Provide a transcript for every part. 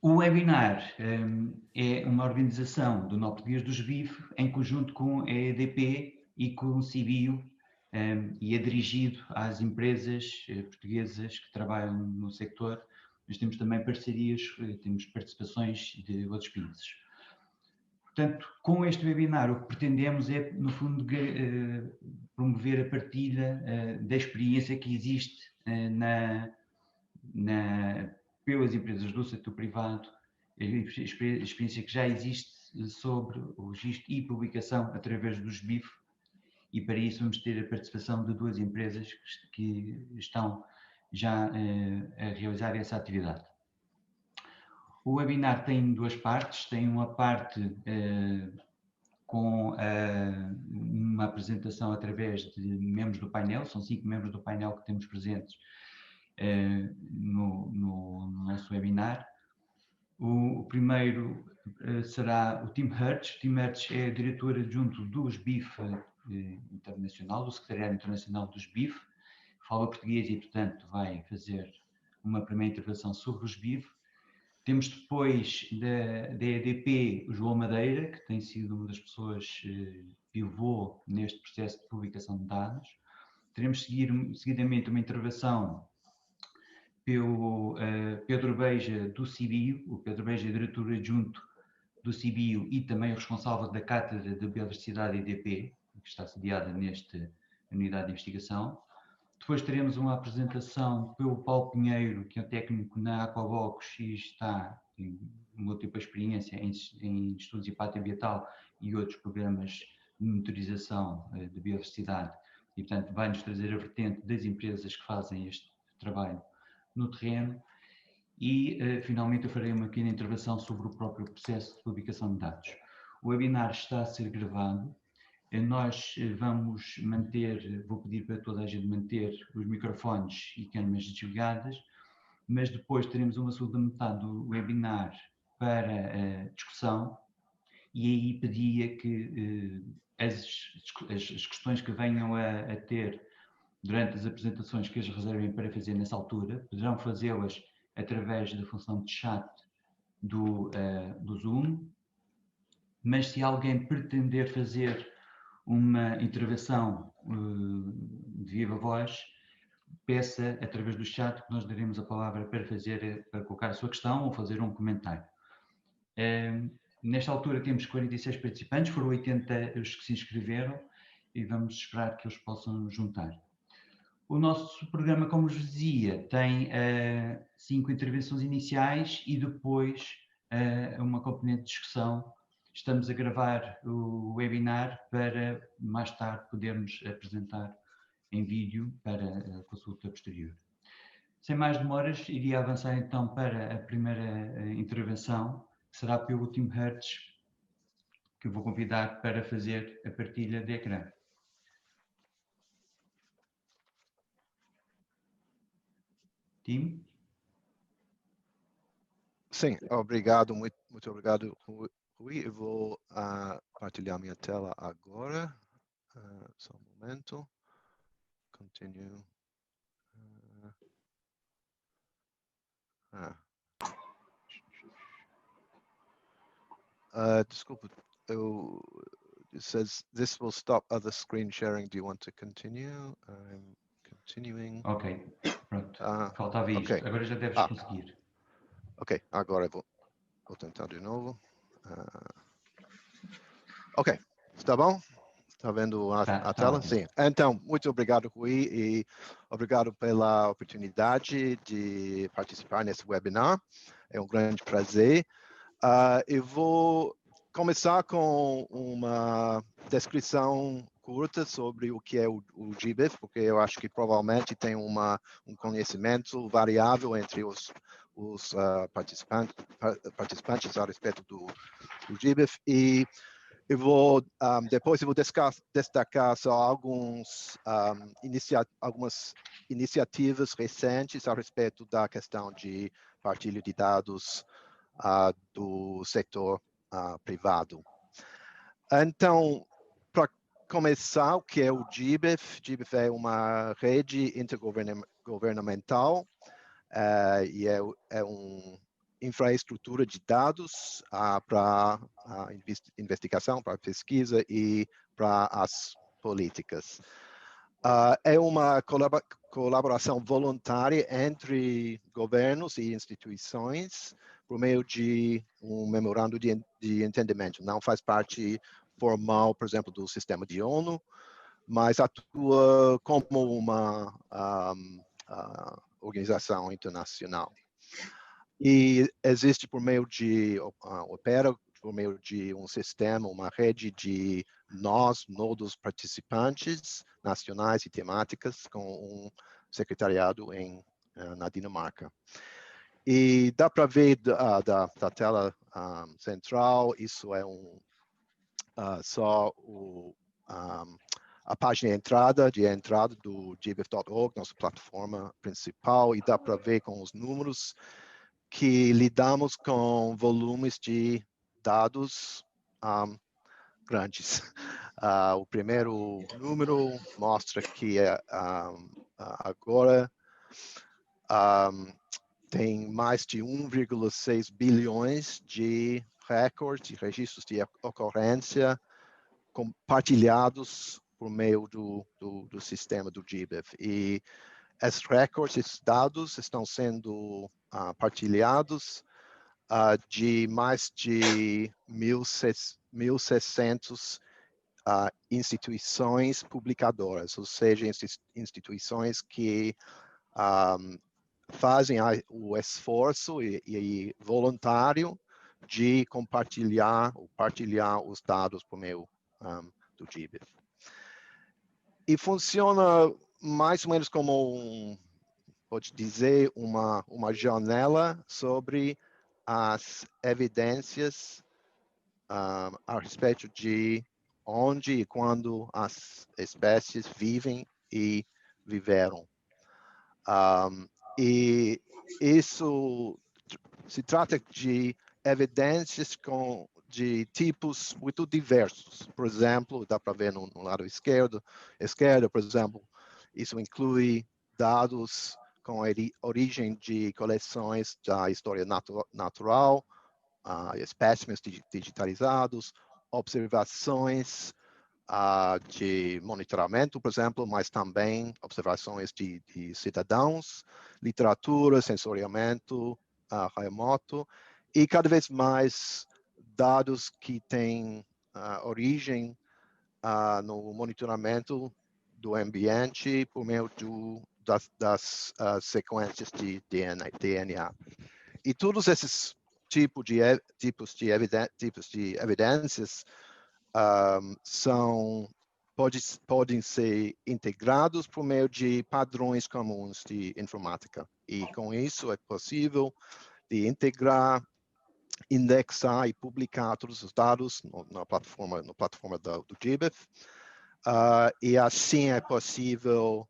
O webinar é uma organização do Nó Português do SBIF em conjunto com a EDP e com o CBio e é dirigido às empresas portuguesas que trabalham no sector. Nós temos também parcerias, temos participações de outros países. Portanto, com este webinar o que pretendemos é, no fundo, promover a partilha da experiência que existe pelas empresas do setor privado, a experiência que já existe sobre o registro e publicação através do SBIF, e para isso vamos ter a participação de duas empresas que estão já a realizar essa atividade. O webinar tem duas partes, tem uma parte com uma apresentação através de membros do painel, são 5 membros do painel que temos presentes no nosso webinar. O primeiro será o Tim Hertz. Tim Hertz é diretor adjunto do SBIF Internacional, do Secretariado Internacional do SBIF, fala português e, portanto, vai fazer uma primeira intervenção sobre o SBIF. Temos depois da EDP o João Madeira, que tem sido uma das pessoas pivô neste processo de publicação de dados. Teremos seguidamente uma intervenção pelo Pedro Beja do CBio. O Pedro Beja é diretor adjunto do CBio e também o responsável da Cátedra de Biodiversidade EDP, que está sediada nesta unidade de investigação. Depois teremos uma apresentação pelo Paulo Pinheiro, que é um técnico na Aquavox e tem múltipla experiência em estudos de impacto ambiental e outros programas de monitorização de biodiversidade, e portanto vai-nos trazer a vertente das empresas que fazem este trabalho no terreno. E finalmente eu farei uma pequena intervenção sobre o próprio processo de publicação de dados. O webinar está a ser gravado. Nós vamos manter, vou pedir para toda a gente manter os microfones e câmeras desligadas, mas depois teremos uma segunda metade do webinar para discussão, e aí pedia que as questões que venham a ter durante as apresentações que as reservem para fazer nessa altura, poderão fazê-las através da função de chat do Zoom, mas se alguém pretender fazer uma intervenção de viva voz, peça através do chat que nós daremos a palavra para colocar a sua questão ou fazer um comentário. Nesta altura temos 46 participantes, foram 80 os que se inscreveram e vamos esperar que eles possam juntar. O nosso programa, como vos dizia, tem 5 intervenções iniciais e depois uma componente de discussão. Estamos a gravar o webinar para mais tarde podermos apresentar em vídeo para a consulta posterior. Sem mais demoras, iria avançar então para a primeira intervenção, que será pelo Tim Hertz, que eu vou convidar para fazer a partilha de ecrã. Tim? Sim, obrigado, muito obrigado, Rui. Eu vou partilhar minha tela agora. Só um momento. Continue. Desculpa, it says this will stop other screen sharing. Do you want to continue? I'm continuing. Ok, pronto. Faltava isto. Okay. Agora já deves conseguir. Ok, agora vou tentar de novo. Ok, está bom? Está vendo a tela? Ótimo. Sim. Então, muito obrigado, Rui, e obrigado pela oportunidade de participar nesse webinar. É um grande prazer. Eu vou começar com uma descrição curta sobre o que é o GBIF, porque eu acho que provavelmente tem um conhecimento variável entre os participantes a respeito do GBIF, e eu vou depois eu vou destacar só algumas iniciativas recentes a respeito da questão de partilha de dados do setor privado. Então, para começar, o que é o GBIF? GBIF é uma rede intergovernamental e é um infraestrutura de dados para a investigação, para a pesquisa e para as políticas. É uma colaboração voluntária entre governos e instituições por meio de um memorando de entendimento. Não faz parte formal, por exemplo, do sistema de ONU, mas atua como uma organização internacional. E existe por meio de, opera por meio de um sistema, uma rede de nodos participantes nacionais e temáticas com um secretariado na Dinamarca. E dá para ver da tela central, isso é só a página de entrada do gbif.org, nossa plataforma principal, e dá para ver com os números que lidamos com volumes de dados grandes. O primeiro número mostra que agora tem mais de 1,6 bilhões de recordes, de registros de ocorrência compartilhados por meio do sistema do GBIF. E esses recordes, esses dados estão sendo partilhados de mais de 1.600 instituições publicadoras, ou seja, instituições que fazem o esforço e voluntário de partilhar os dados por meio do GBIF. E funciona mais ou menos como pode dizer, uma janela sobre as evidências a respeito de onde e quando as espécies vivem e viveram. E isso se trata de evidências de tipos muito diversos. Por exemplo, dá para ver no lado esquerdo, por exemplo, isso inclui dados com origem de coleções da história natural, espécimes digitalizados, observações de monitoramento, por exemplo, mas também observações de cidadãos, literatura, sensoriamento remoto, e cada vez mais dados que têm origem no monitoramento do ambiente por meio das sequências de DNA. E todos esses tipos de evidências podem ser integrados por meio de padrões comuns de informática. E com isso é possível de integrar, indexar e publicar todos os dados na plataforma do GBIF. E assim é possível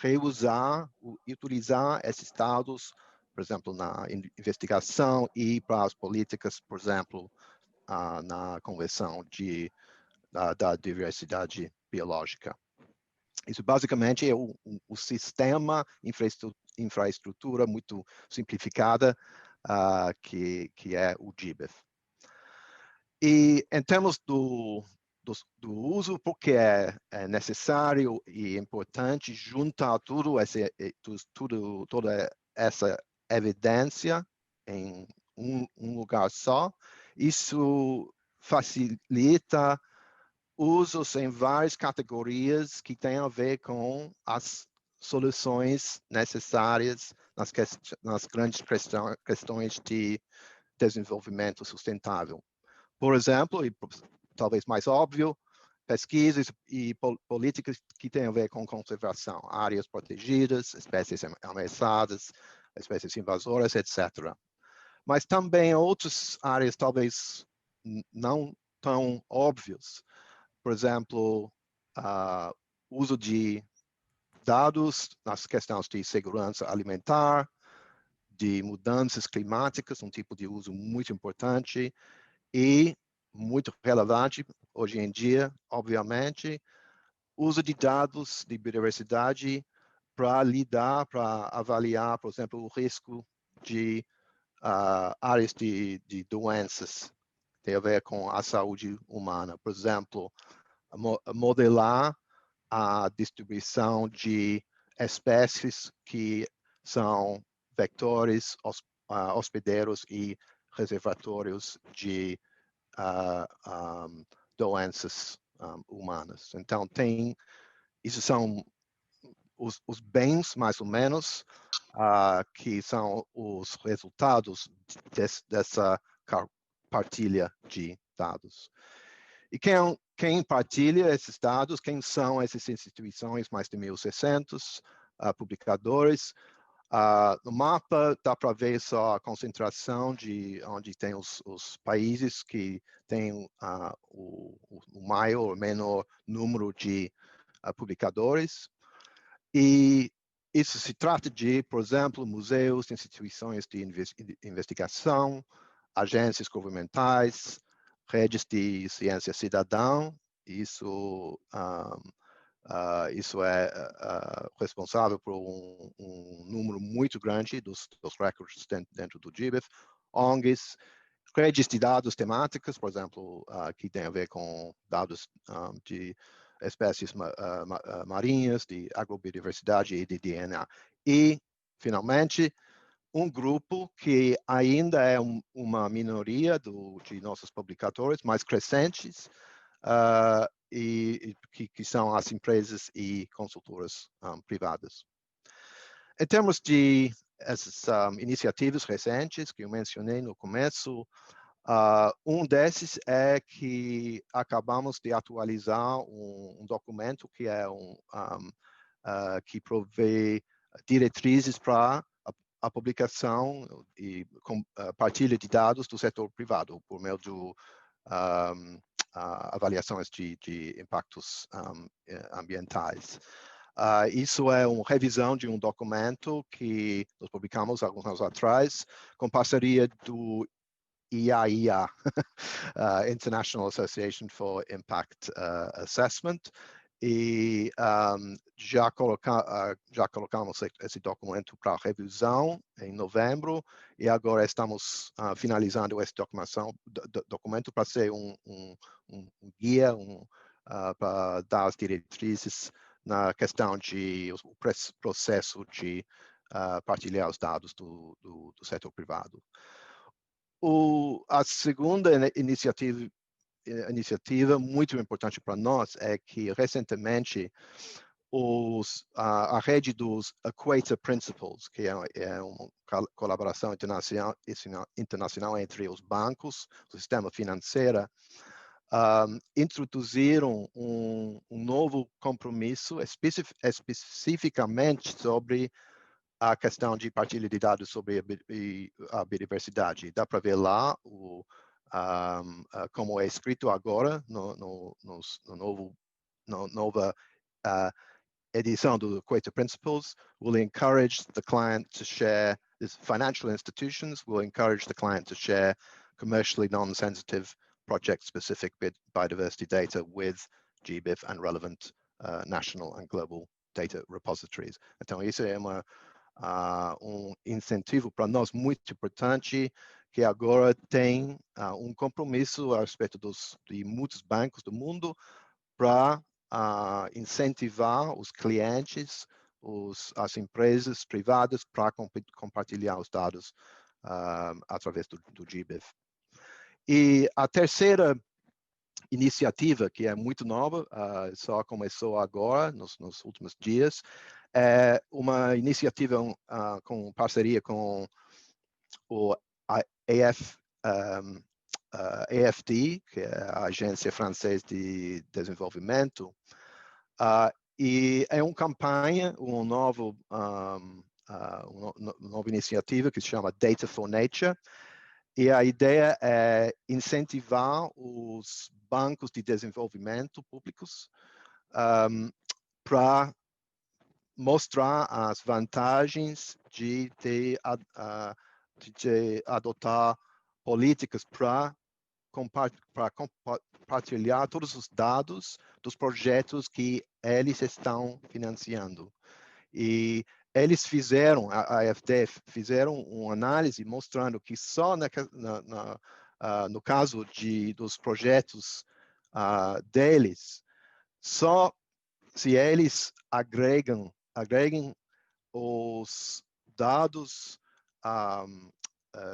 reusar e utilizar esses dados, por exemplo, na investigação e para as políticas, por exemplo, na conversão da diversidade biológica. Isso basicamente é o sistema, infraestrutura muito simplificada que é o GBIF. E em termos do uso, porque é necessário e importante juntar toda essa evidência em um lugar só. Isso facilita usos em várias categorias que têm a ver com as soluções necessárias nas grandes questões de desenvolvimento sustentável. Por exemplo, e talvez mais óbvio, pesquisas e políticas que têm a ver com conservação, áreas protegidas, espécies ameaçadas, espécies invasoras, etc. Mas também outras áreas talvez não tão óbvias. Por exemplo, uso de dados nas questões de segurança alimentar, de mudanças climáticas, um tipo de uso muito importante, e muito relevante hoje em dia, obviamente, uso de dados de biodiversidade para avaliar, por exemplo, o risco de áreas de doenças tem a ver com a saúde humana. Por exemplo, modelar a distribuição de espécies que são vectores, hospedeiros e reservatórios de doenças humanas. Então, isso são os bens, mais ou menos, que são os resultados dessa partilha de dados. E quem partilha esses dados, quem são essas instituições, mais de 1.600 publicadores. No mapa dá para ver só a concentração de onde tem os países que têm o maior ou menor número de publicadores. E isso se trata de, por exemplo, museus, instituições de investigação, agências governamentais, redes de ciência cidadã. Isso é responsável por um número muito grande dos recordes dentro do GBIF, ONGs, redes de dados temáticas, por exemplo, que tem a ver com dados de espécies marinhas, de agrobiodiversidade e de DNA. E, finalmente, um grupo que ainda é uma minoria de nossos publicadores, mais crescentes, e que são as empresas e consultoras privadas. Em termos de essas iniciativas recentes que eu mencionei no começo, um desses é que acabamos de atualizar um documento que é que provê diretrizes para a publicação e partilha de dados do setor privado por meio de avaliações de impactos ambientais. Isso é uma revisão de um documento que nós publicamos alguns anos atrás, com parceria do IAIA, International Association for Impact Assessment, e já colocamos esse documento para revisão em novembro, e agora estamos finalizando esse documento para ser um guia para dar as diretrizes na questão de o processo de partilhar os dados do setor privado. A segunda iniciativa muito importante para nós é que, recentemente, a rede dos Equator Principles, que é uma colaboração internacional entre os bancos, o sistema financeiro, introduziram um novo compromisso especificamente sobre a questão de partilha de dados sobre a biodiversidade. Dá para ver lá como é escrito agora nova edição do Equator Principles. Will encourage the client to share, financial institutions will encourage the client to share commercially non-sensitive project-specific biodiversity data with GBIF and relevant national and global data repositories. Então, isso é um incentivo para nós muito importante, que agora tem um compromisso a respeito de muitos bancos do mundo para incentivar os clientes, as empresas privadas para compartilhar os dados através do GBIF. E a terceira iniciativa, que é muito nova, só começou agora, nos últimos dias, é uma iniciativa com parceria com o AFD, que é a Agência Francesa de Desenvolvimento, e é uma campanha, uma nova iniciativa que se chama Data for Nature, e a ideia é incentivar os bancos de desenvolvimento públicos para mostrar as vantagens de adotar políticas para compartilhar todos os dados dos projetos que eles estão financiando. E eles fizeram, a AfD fizeram uma análise mostrando que só no caso dos projetos deles, só se eles agregam os dados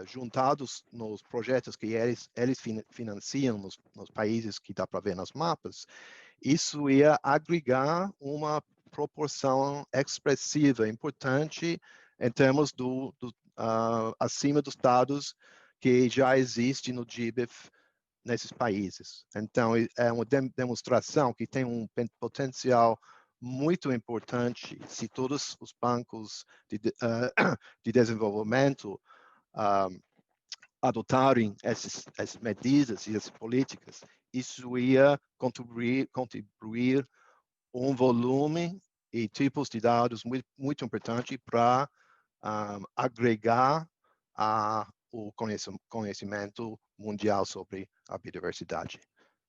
juntados nos projetos que eles financiam nos países que dá para ver nos mapas, isso ia agregar uma proporção expressiva, importante, em termos acima dos dados que já existem no GBIF nesses países. Então, é uma demonstração que tem um potencial muito importante se todos os bancos de desenvolvimento adotarem essas medidas e essas políticas, isso ia contribuir um volume e tipos de dados muito importante para agregar o conhecimento mundial sobre a biodiversidade.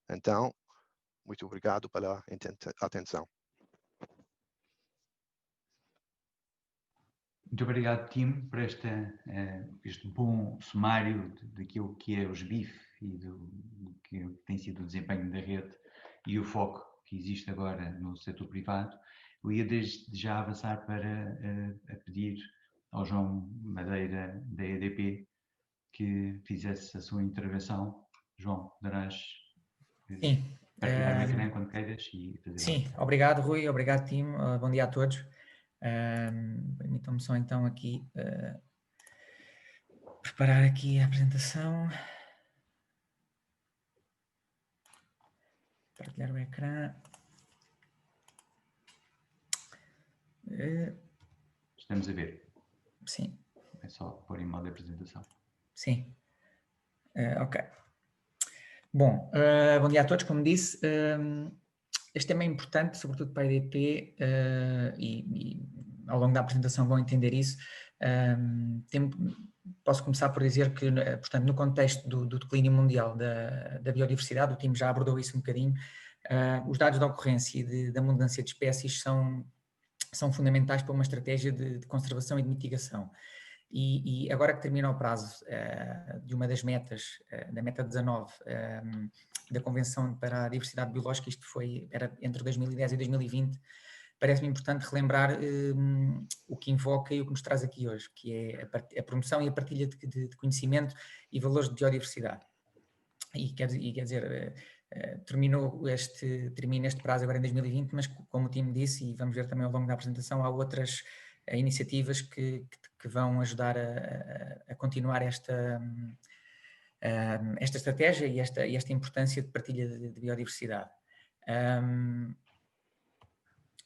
Então, muito obrigado pela atenção. Muito obrigado, Tim, por este bom sumário daquilo que é os BIF e do que tem sido o desempenho da rede e o foco que existe agora no setor privado. Eu ia desde já avançar para pedir ao João Madeira, da EDP, que fizesse a sua intervenção. João, darás partilhar o ecrã quando queiras e fazer. Sim, obrigado, Rui, obrigado, Tim, bom dia a todos. Permitam-me só então aqui preparar aqui a apresentação. Partilhar o ecrã. Estamos a ver. Sim. É só pôr em modo de apresentação. Sim. Ok. Bom, bom dia a todos, como disse. Este tema é importante, sobretudo para a EDP, e ao longo da apresentação vão entender isso. Posso começar por dizer que, portanto, no contexto do declínio mundial da biodiversidade, o time já abordou isso um bocadinho, os dados de ocorrência e da mudança de espécies são fundamentais para uma estratégia de conservação e de mitigação. E agora que termina o prazo de uma das metas, da meta 19, da Convenção para a Diversidade Biológica, isto era entre 2010 e 2020, parece-me importante relembrar o que invoca e o que nos traz aqui hoje, que é a promoção e a partilha de conhecimento e valores de biodiversidade. E quer dizer, termina este prazo agora em 2020, mas como o time disse, e vamos ver também ao longo da apresentação, há outras iniciativas que vão ajudar a continuar esta estratégia e esta importância de partilha de biodiversidade.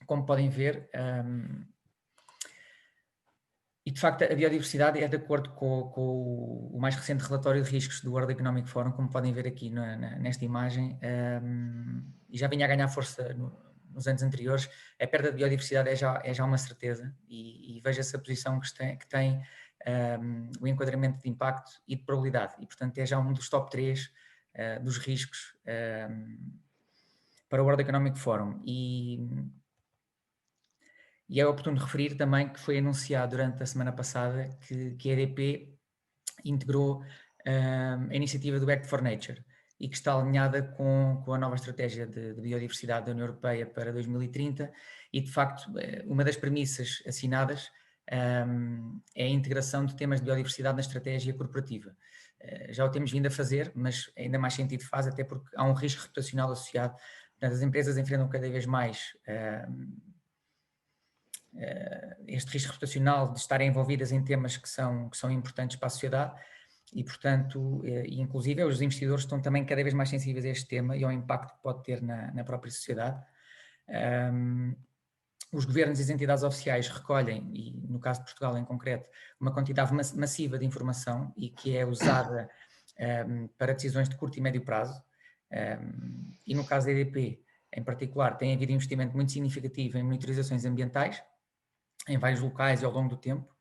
Como podem ver, e de facto a biodiversidade é de acordo com o mais recente relatório de riscos do World Economic Forum, como podem ver aqui nesta imagem, e já vinha a ganhar força nos anos anteriores. A perda de biodiversidade é já uma certeza, e veja-se a posição que tem o enquadramento de impacto e de probabilidade, e portanto é já um dos top 3 dos riscos para o World Economic Forum. E é oportuno referir também que foi anunciado durante a semana passada que a EDP integrou a iniciativa do Act for Nature e que está alinhada com a nova estratégia de biodiversidade da União Europeia para 2030, e de facto uma das premissas assinadas é a integração de temas de biodiversidade na estratégia corporativa. Já o temos vindo a fazer, mas ainda mais sentido faz, até porque há um risco reputacional associado. Portanto, as empresas enfrentam cada vez mais este risco reputacional de estarem envolvidas em temas que são importantes para a sociedade, e portanto, inclusive os investidores estão também cada vez mais sensíveis a este tema e ao impacto que pode ter na própria sociedade. Os governos e as entidades oficiais recolhem, e no caso de Portugal em concreto, uma quantidade massiva de informação e que é usada para decisões de curto e médio prazo, e no caso da EDP em particular tem havido investimento muito significativo em monitorizações ambientais em vários locais e ao longo do tempo,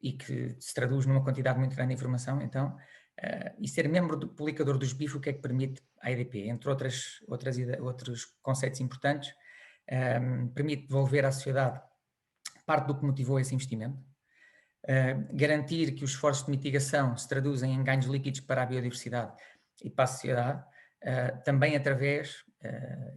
e que se traduz numa quantidade muito grande de informação. Então, e ser membro do publicador dos BIF, o que é que permite à EDP? Entre outros conceitos importantes, permite devolver à sociedade parte do que motivou esse investimento, garantir que os esforços de mitigação se traduzem em ganhos líquidos para a biodiversidade e para a sociedade, também através,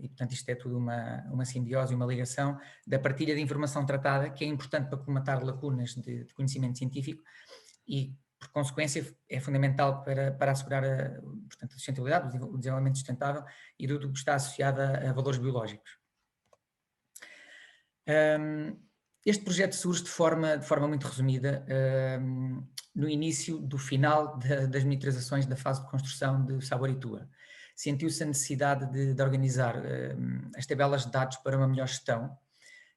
e portanto isto é tudo uma simbiose e uma ligação, da partilha de informação tratada, que é importante para colmatar lacunas de conhecimento científico e, por consequência, é fundamental para assegurar portanto, a sustentabilidade, o desenvolvimento sustentável e tudo o que está associado a valores biológicos. Este projeto surge de forma muito resumida no início do final das monitorizações da fase de construção de Saboritua. Sentiu-se a necessidade de organizar as tabelas de dados para uma melhor gestão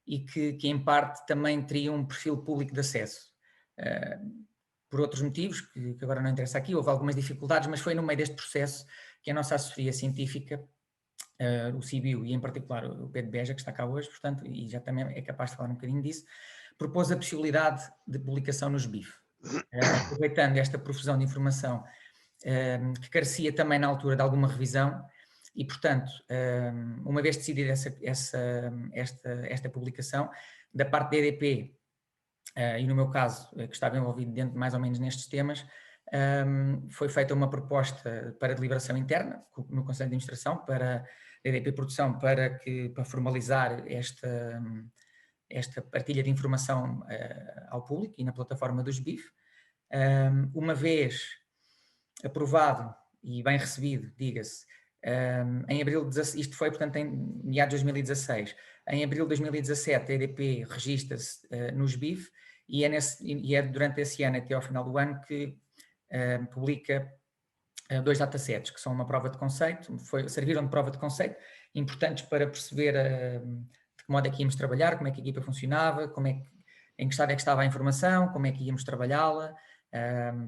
e que em parte também teria um perfil público de acesso. Por outros motivos, que agora não interessa aqui, houve algumas dificuldades, mas foi no meio deste processo que a nossa assessoria científica, o CIBIO e em particular o Pedro Beja, que está cá hoje, portanto, e já também é capaz de falar um bocadinho disso, propôs a possibilidade de publicação nos BIF, aproveitando esta profusão de informação que carecia também na altura de alguma revisão e, portanto, uma vez decidida esta publicação, da parte da EDP, e no meu caso, que estava envolvido dentro mais ou menos nestes temas, foi feita uma proposta para deliberação interna no Conselho de Administração, para a EDP Produção, para formalizar esta partilha de informação ao público e na plataforma dos BIF. Uma vez aprovado e bem recebido, diga-se, em abril, isto foi, portanto, em meados de 2016, em abril de 2017 a EDP registra-se nos BIF e é durante esse ano, até ao final do ano, que publica 2 datasets, que são uma prova de conceito, serviram de prova de conceito, importantes para perceber de que modo é que íamos trabalhar, como é que a equipa funcionava, em que estado é que estava a informação, como é que íamos trabalhá-la,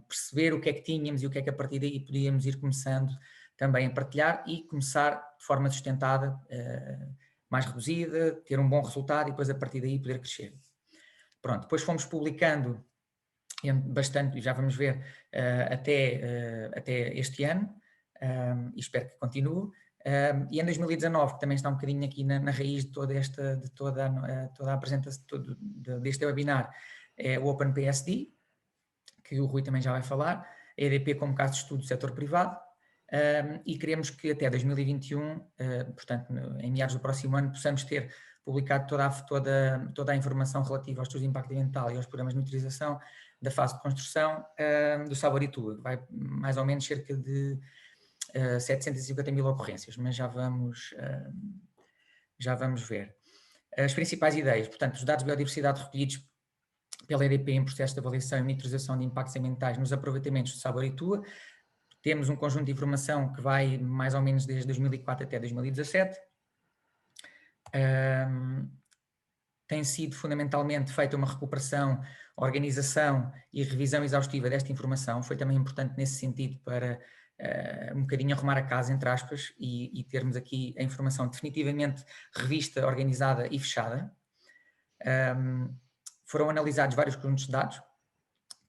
perceber o que é que tínhamos e o que é que a partir daí podíamos ir começando também a partilhar e começar de forma sustentada, mais reduzida, ter um bom resultado e depois a partir daí poder crescer. Pronto, depois fomos publicando bastante, e já vamos ver, até este ano, e espero que continue. E em 2019, que também está um bocadinho aqui na raiz de toda a apresentação deste webinar, é o OpenPSD, que o Rui também já vai falar, a EDP como caso de estudo do setor privado, e queremos que até 2021, portanto, em meados do próximo ano, possamos ter publicado toda a informação relativa aos estudos de impacto ambiental e aos programas de monitorização da fase de construção do Saboritua, que vai mais ou menos cerca de 750 mil ocorrências, mas já vamos ver. As principais ideias, portanto, os dados de biodiversidade recolhidos pela EDP em processo de avaliação e monitorização de impactos ambientais nos aproveitamentos do Saboritua. Temos um conjunto de informação que vai mais ou menos desde 2004 até 2017. Tem sido fundamentalmente feita uma recuperação, organização e revisão exaustiva desta informação. Foi também importante nesse sentido para um bocadinho arrumar a casa, entre aspas, e termos aqui a informação definitivamente revista, organizada e fechada. Foram analisados vários conjuntos de dados,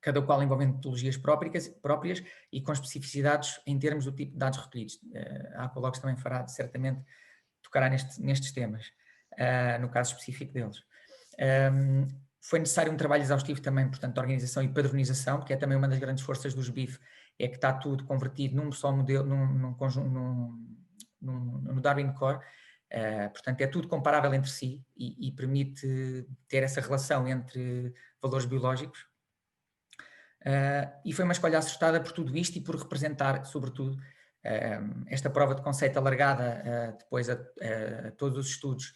cada qual envolvendo metodologias próprias e com especificidades em termos do tipo de dados recolhidos. A Aqualogs também certamente tocará nestes temas, no caso específico deles. Foi necessário um trabalho exaustivo também, portanto, de organização e padronização, porque é também uma das grandes forças dos BIF, é que está tudo convertido num só modelo, no Darwin Core. Portanto, é tudo comparável entre si e permite ter essa relação entre valores biológicos. E foi uma escolha acertada por tudo isto e por representar, sobretudo, esta prova de conceito alargada depois a todos os estudos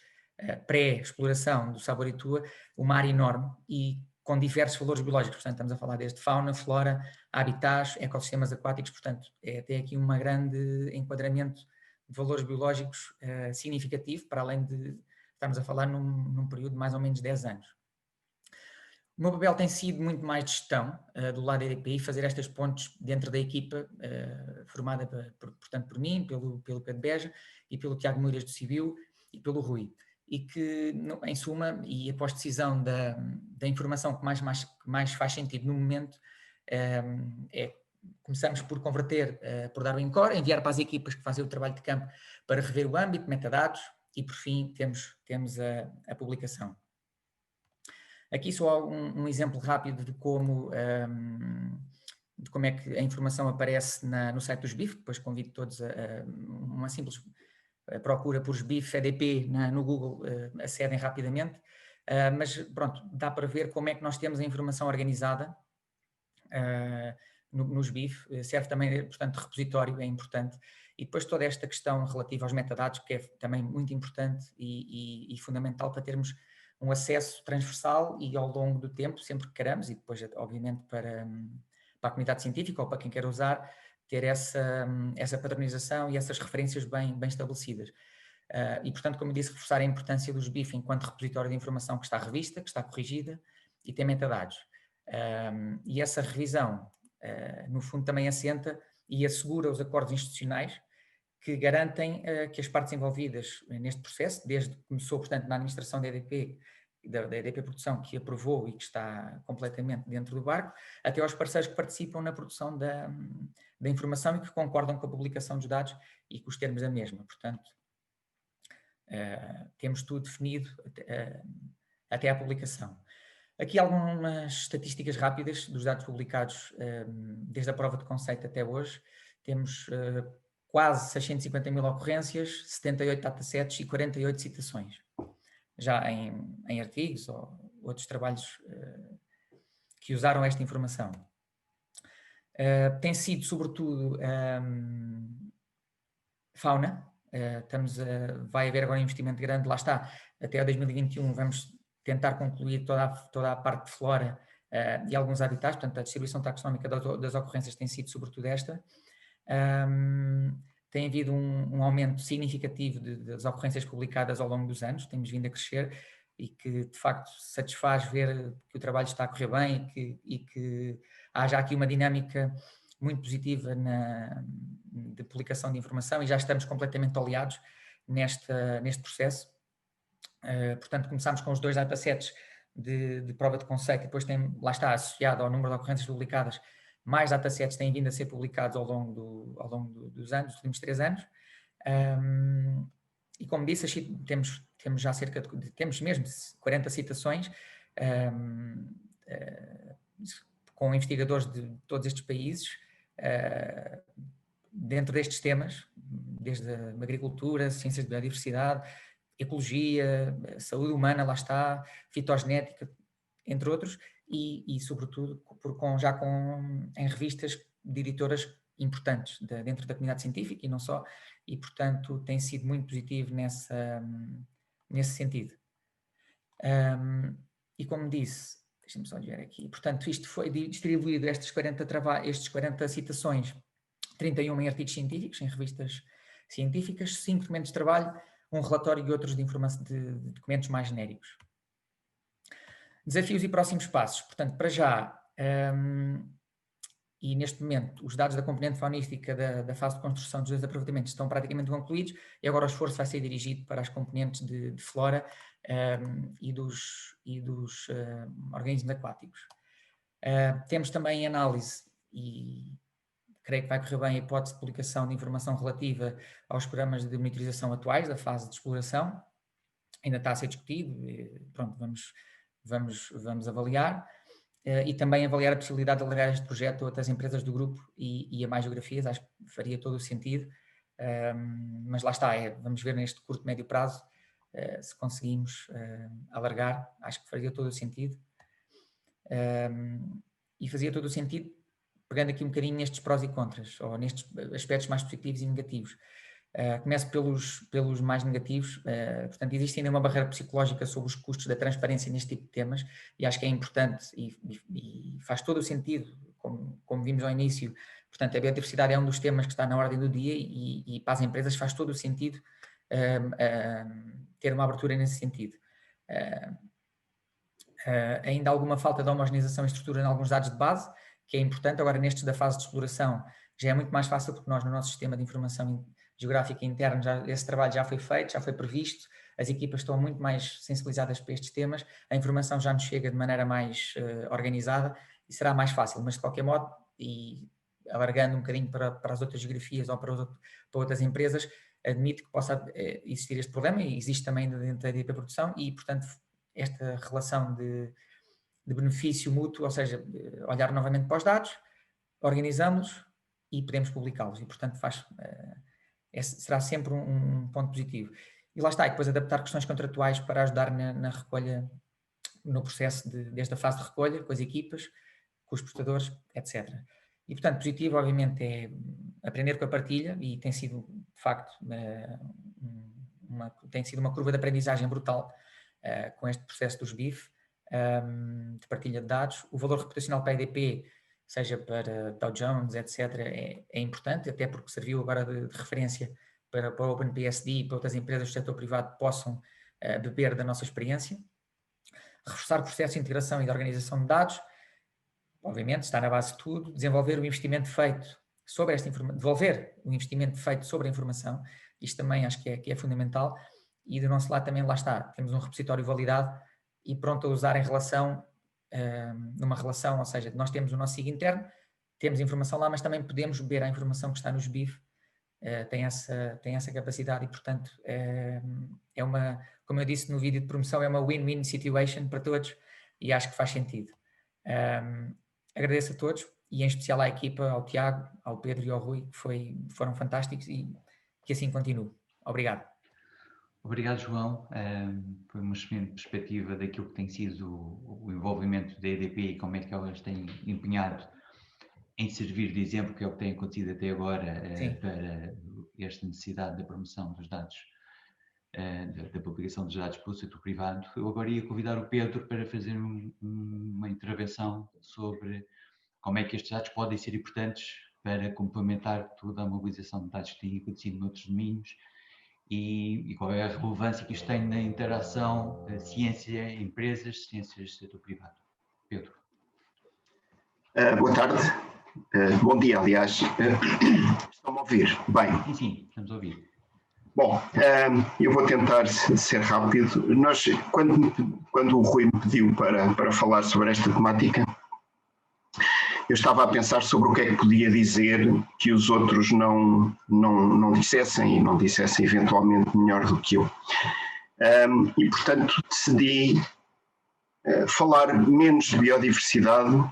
pré-exploração do Saboritua, uma área enorme e com diversos valores biológicos. Portanto, estamos a falar desde fauna, flora, habitats, ecossistemas aquáticos. Portanto, tem aqui um grande enquadramento de valores biológicos significativo, para além de estarmos a falar num período de mais ou menos 10 anos. O meu papel tem sido muito mais de gestão do lado da EDP, fazer estas pontes dentro da equipa, formada, portanto, por mim, pelo Pedro Beja e pelo Tiago Moiras do CIBIO e pelo Rui. E que, em suma, e após decisão da informação que mais faz sentido no momento, começamos por converter por Darwin Core, enviar para as equipas que fazem o trabalho de campo para rever o âmbito, metadados, e por fim temos a publicação. Aqui só um exemplo rápido de como é que a informação aparece no site dos BIF. Depois convido todos a uma simples procura por BIF EDP no Google, acedem rapidamente. Mas pronto, dá para ver como é que nós temos a informação organizada nos BIF. Serve também, portanto, repositório é importante. E depois toda esta questão relativa aos metadados, que é também muito importante e fundamental para termos um acesso transversal e ao longo do tempo, sempre que queramos, e depois, obviamente, para a comunidade científica ou para quem quer usar, ter essa padronização e essas referências bem estabelecidas. E, portanto, como eu disse, reforçar a importância dos BIF enquanto repositório de informação que está revista, que está corrigida e tem metadados. E essa revisão, no fundo, também assenta e assegura os acordos institucionais que garantem que as partes envolvidas neste processo, desde que começou, portanto, na administração da EDP, da EDP Produção, que aprovou e que está completamente dentro do barco, até aos parceiros que participam na produção da informação e que concordam com a publicação dos dados e com os termos da mesma. Portanto, temos tudo definido até à publicação. Aqui algumas estatísticas rápidas dos dados publicados desde a prova de conceito até hoje. Temos quase 650 mil ocorrências, 78 datasets e 48 citações, já em artigos ou outros trabalhos que usaram esta informação. Tem sido, sobretudo, fauna. Vai haver agora um investimento grande, lá está, até 2021 vamos tentar concluir toda a parte de flora e alguns habitats, portanto a distribuição taxonómica das ocorrências tem sido sobretudo esta. Tem havido um aumento significativo das ocorrências publicadas ao longo dos anos, temos vindo a crescer e que de facto satisfaz ver que o trabalho está a correr bem e que há já aqui uma dinâmica muito positiva de publicação de informação e já estamos completamente oleados neste processo. Portanto, começámos com os 2 datasets de prova de conceito e depois lá está associado ao número de ocorrências publicadas, mais datasets têm vindo a ser publicados ao longo dos anos, dos últimos 3 anos. E como disse, temos já temos mesmo 40 citações com investigadores de todos estes países dentro destes temas, desde a agricultura, ciências de biodiversidade, ecologia, saúde humana, lá está, fitogenética, entre outros, e sobretudo em revistas de editoras importantes dentro da comunidade científica e não só, e portanto tem sido muito positivo nesse sentido. E como disse, deixem-me só ver aqui, portanto isto foi distribuído, estes 40 citações, 31 em artigos científicos, em revistas científicas, 5 documentos de trabalho, um relatório e outros de documentos mais genéricos. Desafios e próximos passos. Portanto, para já, e neste momento, os dados da componente faunística da fase de construção dos 2 aproveitamentos estão praticamente concluídos e agora o esforço vai ser dirigido para as componentes de flora e dos organismos aquáticos. Temos também em análise, e creio que vai correr bem, a hipótese de publicação de informação relativa aos programas de monitorização atuais da fase de exploração. Ainda está a ser discutido, pronto, vamos avaliar. E também avaliar a possibilidade de alargar este projeto a outras empresas do grupo e a mais geografias, acho que faria todo o sentido. Mas lá está, vamos ver neste curto, médio prazo, se conseguimos alargar, acho que faria todo o sentido. E fazia todo o sentido, pegando aqui um bocadinho nestes prós e contras, ou nestes aspectos mais positivos e negativos. Começo pelos mais negativos. Portanto, existe ainda uma barreira psicológica sobre os custos da transparência neste tipo de temas, e acho que é importante e faz todo o sentido, como vimos ao início. Portanto, a biodiversidade é um dos temas que está na ordem do dia e para as empresas faz todo o sentido ter uma abertura nesse sentido. Ainda há alguma falta de homogeneização e estrutura em alguns dados de base, que é importante. Agora, nestes da fase de exploração, já é muito mais fácil porque nós, no nosso sistema de informação geográfica interno, esse trabalho já foi feito, já foi previsto, as equipas estão muito mais sensibilizadas para estes temas, a informação já nos chega de maneira mais organizada e será mais fácil, mas de qualquer modo, e alargando um bocadinho para as outras geografias ou para outras empresas, admite que possa existir este problema, e existe também dentro da EDP Produção, e, portanto, esta relação de benefício mútuo, ou seja, olhar novamente para os dados, organizamos e podemos publicá-los, e, portanto, será sempre um ponto positivo. E lá está, e depois adaptar questões contratuais para ajudar na recolha, no processo desde a fase de recolha, com as equipas, com os prestadores, etc. E, portanto, positivo, obviamente, é aprender com a partilha, e tem sido, de facto, tem sido uma curva de aprendizagem brutal com este processo dos BIF, de partilha de dados. O valor reputacional para a EDP, seja para Dow Jones, etc., é importante, até porque serviu agora de referência para o OpenBSD e para outras empresas do setor privado possam beber da nossa experiência. Reforçar o processo de integração e de organização de dados, obviamente, está na base de tudo. Desenvolver o investimento feito sobre esta informação, devolver o investimento feito sobre a informação, isto também acho que é fundamental. E do nosso lado também, lá está, temos um repositório validado e pronto a usar em relação, numa relação, ou seja, nós temos o nosso SIG interno, temos informação lá, mas também podemos beber a informação que está nos BIF, tem essa capacidade, e, portanto, como eu disse no vídeo de promoção, é uma win-win situation para todos, e acho que faz sentido. Agradeço a todos, e em especial à equipa, ao Tiago, ao Pedro e ao Rui, que foram fantásticos, e que assim continue. Obrigado. Obrigado, João. Foi uma excelente perspectiva daquilo que tem sido o envolvimento da EDP e como é que elas têm empenhado em servir de exemplo, que é o que tem acontecido até agora para esta necessidade da promoção dos dados, da publicação dos dados pelo setor privado. Eu agora ia convidar o Pedro para fazer uma intervenção sobre como é que estes dados podem ser importantes para complementar toda a mobilização de dados que tem acontecido noutros domínios, e qual é a relevância que isto tem na interação ciência-empresas, ciências-setor privado. Pedro. Boa tarde. Bom dia, aliás. Estão-me a ouvir? Bem. Sim, estamos a ouvir. Bom, eu vou tentar ser rápido. Quando o Rui me pediu para falar sobre esta temática, eu estava a pensar sobre o que é que podia dizer que os outros não dissessem, e não dissessem eventualmente melhor do que eu. E, portanto, decidi falar menos de biodiversidade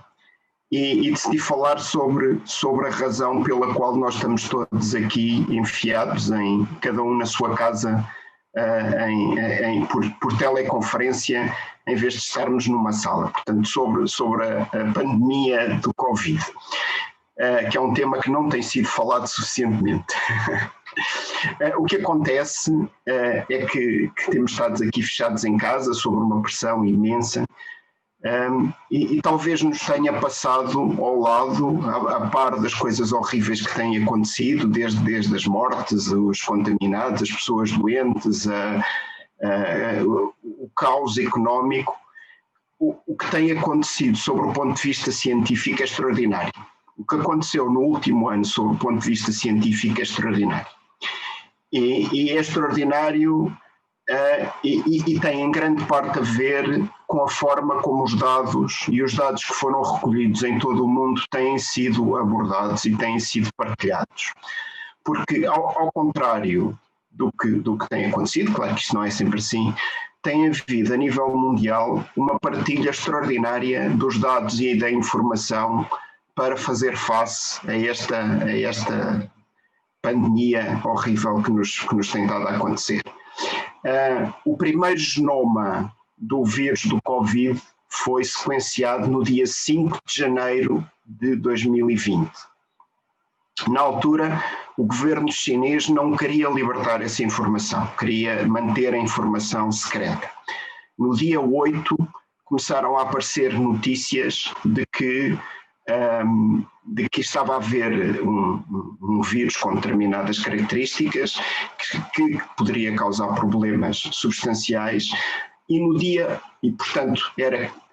e decidi falar sobre a razão pela qual nós estamos todos aqui enfiados, cada um na sua casa, por teleconferência, em vez de estarmos numa sala. Portanto, sobre a pandemia do Covid, que é um tema que não tem sido falado suficientemente. O que acontece é que temos estado aqui fechados em casa, sob uma pressão imensa, e talvez nos tenha passado ao lado, a par das coisas horríveis que têm acontecido, desde as mortes, os contaminados, as pessoas doentes, o caos económico. O que tem acontecido sobre o ponto de vista científico é extraordinário. O que aconteceu no último ano sobre o ponto de vista científico é extraordinário. E é extraordinário e tem em grande parte a ver com a forma como os dados que foram recolhidos em todo o mundo têm sido abordados e têm sido partilhados. Porque, ao contrário do que tem acontecido, claro que isto não é sempre assim, tem havido a nível mundial uma partilha extraordinária dos dados e da informação para fazer face a esta pandemia horrível que nos tem estado a acontecer. O primeiro genoma do vírus do Covid foi sequenciado no dia 5 de janeiro de 2020. Na altura, o governo chinês não queria libertar essa informação, queria manter a informação secreta. No dia 8, começaram a aparecer notícias de que estava a haver um vírus com determinadas características que poderia causar problemas substanciais, e portanto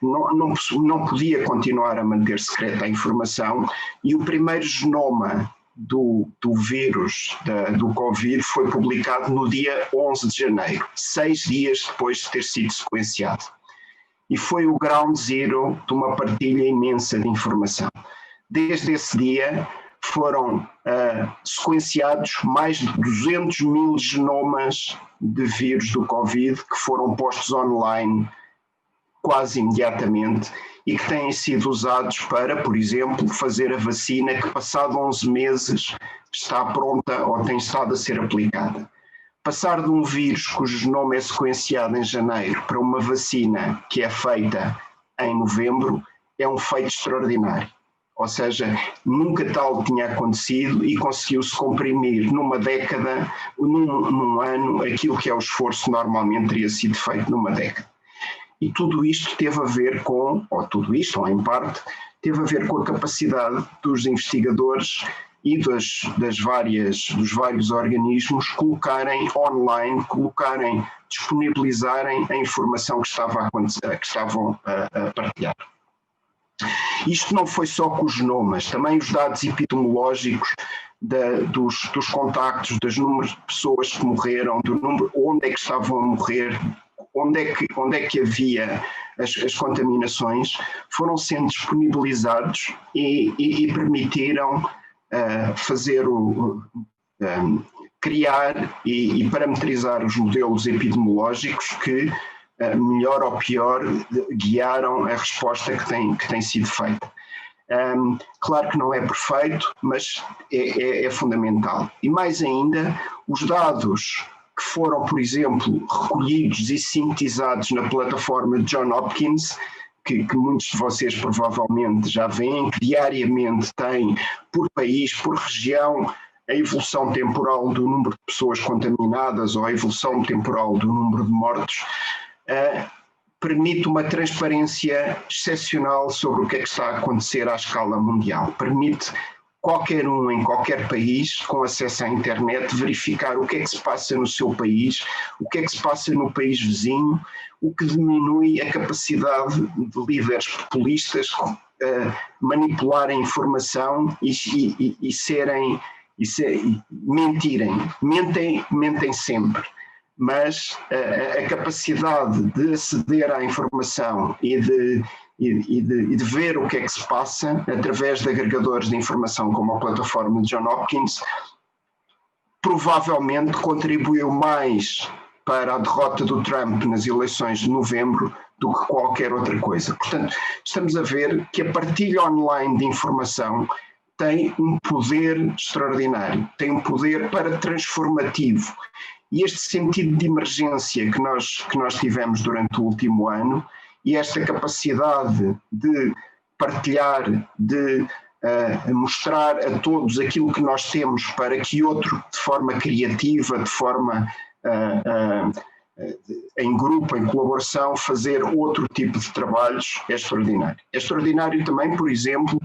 não podia continuar a manter secreta a informação, e o primeiro genoma do vírus do Covid foi publicado no dia 11 de janeiro, 6 dias depois de ter sido sequenciado. E foi o ground zero de uma partilha imensa de informação. Desde esse dia, foram sequenciados mais de 200 mil genomas de vírus do Covid que foram postos online quase imediatamente e que têm sido usados para, por exemplo, fazer a vacina que, passado 11 meses, está pronta ou tem estado a ser aplicada. Passar de um vírus cujo genoma é sequenciado em janeiro para uma vacina que é feita em novembro é um feito extraordinário. Ou seja, nunca tal tinha acontecido e conseguiu-se comprimir numa década, num ano, aquilo que é o esforço normalmente teria sido feito numa década. E tudo isto teve a ver com, ou tudo isto, ou em parte, teve a ver com a capacidade dos investigadores e dos vários organismos colocarem online, disponibilizarem a informação que estava a acontecer, que estavam a partilhar. Isto não foi só com os genomas, também os dados epidemiológicos dos contactos, dos números de pessoas que morreram, do número, onde é que estavam a morrer, onde é que havia as contaminações, foram sendo disponibilizados e permitiram criar e parametrizar os modelos epidemiológicos que, melhor ou pior, guiaram a resposta que tem sido feita. Claro que não é perfeito, mas é fundamental. E mais ainda, os dados que foram, por exemplo, recolhidos e sintetizados na plataforma de Johns Hopkins, que muitos de vocês provavelmente já veem, que diariamente tem, por país, por região, a evolução temporal do número de pessoas contaminadas ou a evolução temporal do número de mortos, permite uma transparência excepcional sobre o que é que está a acontecer à escala mundial. Permite qualquer um em qualquer país, com acesso à internet, verificar o que é que se passa no seu país, o que é que se passa no país vizinho, o que diminui a capacidade de líderes populistas manipularem a informação e mentirem. Mentem sempre. Mas a capacidade de aceder à informação e de ver o que é que se passa através de agregadores de informação como a plataforma de Johns Hopkins provavelmente contribuiu mais para a derrota do Trump nas eleições de novembro do que qualquer outra coisa. Portanto, estamos a ver que a partilha online de informação tem um poder extraordinário, tem um poder transformativo. E este sentido de emergência que nós tivemos durante o último ano e esta capacidade de partilhar, de mostrar a todos aquilo que nós temos para que outro, de forma criativa, de forma em grupo, em colaboração, fazer outro tipo de trabalhos, é extraordinário. É extraordinário também, por exemplo,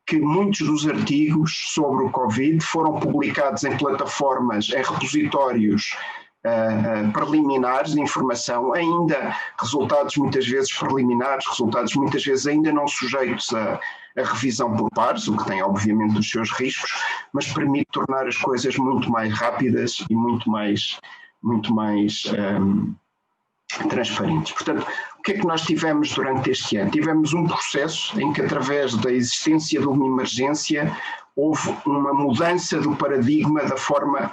que muitos dos artigos sobre o Covid foram publicados em plataformas, em repositórios preliminares de informação, ainda resultados muitas vezes preliminares, resultados muitas vezes ainda não sujeitos a revisão por pares, o que tem obviamente os seus riscos, mas permite tornar as coisas muito mais rápidas e muito mais transparentes. Portanto, o que é que nós tivemos durante este ano? Tivemos um processo em que, através da existência de uma emergência, houve uma mudança do paradigma da forma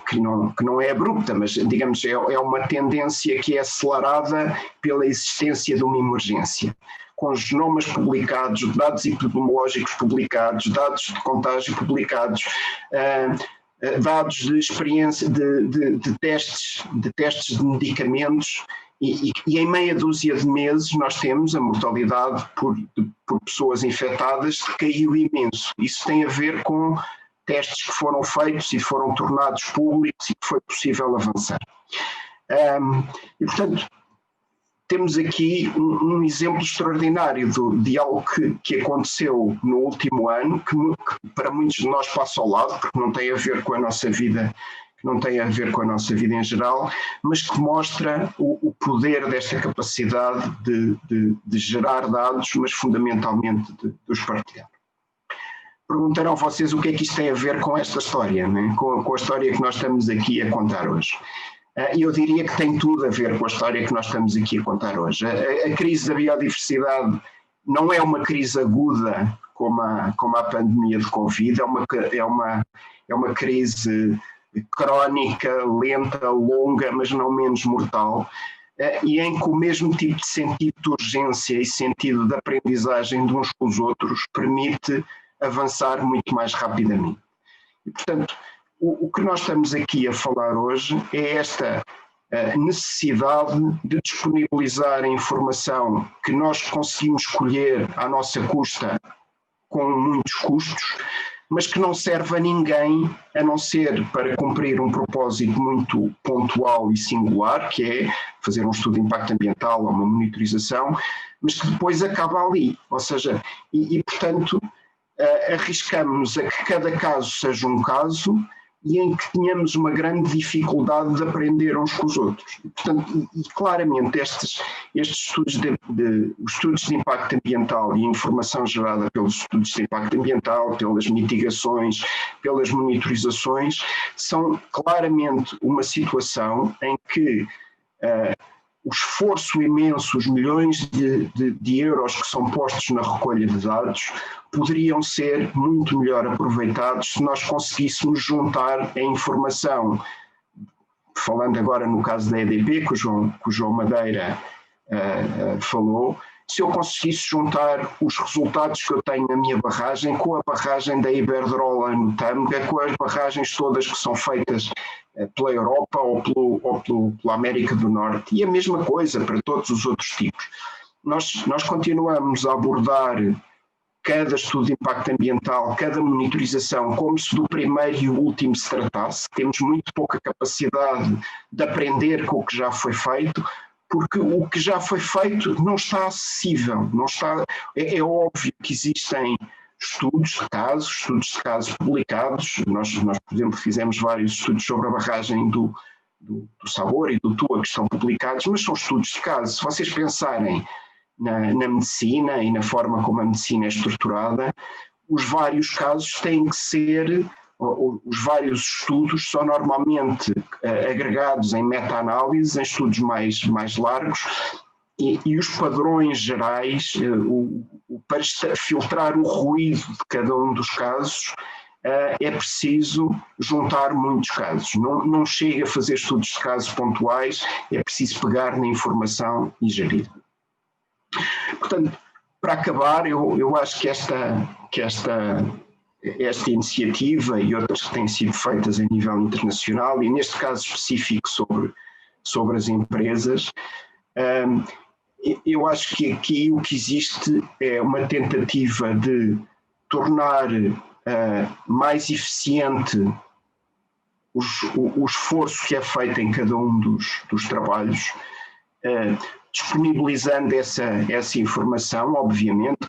que não é abrupta, mas, digamos, é uma tendência que é acelerada pela existência de uma emergência. Com genomas publicados, dados epidemiológicos publicados, dados de contágio publicados, dados de experiência de testes de medicamentos e em meia dúzia de meses nós temos a mortalidade por pessoas infectadas que caiu imenso. Isso tem a ver com testes que foram feitos e foram tornados públicos e que foi possível avançar. E portanto temos aqui um exemplo extraordinário de algo que aconteceu no último ano, que para muitos de nós passa ao lado, porque não tem a ver com a nossa vida, em geral, mas que mostra o poder desta capacidade de gerar dados, mas fundamentalmente de os partilhar. Perguntarão vocês o que é que isto tem a ver com esta história, né? com a história que nós estamos aqui a contar hoje. E eu diria que tem tudo a ver com a história que nós estamos aqui a contar hoje. A crise da biodiversidade não é uma crise aguda como a pandemia de Covid. É uma crise crónica, lenta, longa, mas não menos mortal, e em que o mesmo tipo de sentido de urgência e sentido de aprendizagem de uns com os outros permite avançar muito mais rapidamente. E, portanto, o que nós estamos aqui a falar hoje é esta necessidade de disponibilizar a informação que nós conseguimos colher à nossa custa com muitos custos, mas que não serve a ninguém a não ser para cumprir um propósito muito pontual e singular, que é fazer um estudo de impacto ambiental ou uma monitorização, mas que depois acaba ali. Ou seja, portanto, arriscamos a que cada caso seja um caso e em que tenhamos uma grande dificuldade de aprender uns com os outros. Portanto, e claramente estes estudos os estudos de impacto ambiental e a informação gerada pelos estudos de impacto ambiental, pelas mitigações, pelas monitorizações, são claramente uma situação em que o esforço imenso, os milhões de euros que são postos na recolha de dados, poderiam ser muito melhor aproveitados se nós conseguíssemos juntar a informação, falando agora no caso da EDP, que o João Madeira falou, se eu conseguisse juntar os resultados que eu tenho na minha barragem com a barragem da Iberdrola no Tâmega, com as barragens todas que são feitas pela Europa ou pela América do Norte, e a mesma coisa para todos os outros tipos. Nós continuamos a abordar cada estudo de impacto ambiental, cada monitorização, como se do primeiro e o último se tratasse. Temos muito pouca capacidade de aprender com o que já foi feito, porque o que já foi feito não está acessível. É óbvio que existem estudos de casos publicados. Nós, por exemplo, fizemos vários estudos sobre a barragem do Sabor e do Tua que estão publicados, mas são estudos de casos. Se vocês pensarem na medicina e na forma como a medicina é estruturada, os vários casos têm que ser, os vários estudos são normalmente agregados em meta-análise, em estudos mais largos, e os padrões gerais, para filtrar o ruído de cada um dos casos, é preciso juntar muitos casos. Não chega a fazer estudos de casos pontuais, é preciso pegar na informação e gerir. Portanto, para acabar, eu acho que esta iniciativa e outras que têm sido feitas a nível internacional, e neste caso específico sobre as empresas, eu acho que aqui o que existe é uma tentativa de tornar mais eficiente o esforço que é feito em cada um dos trabalhos, disponibilizando essa informação, obviamente,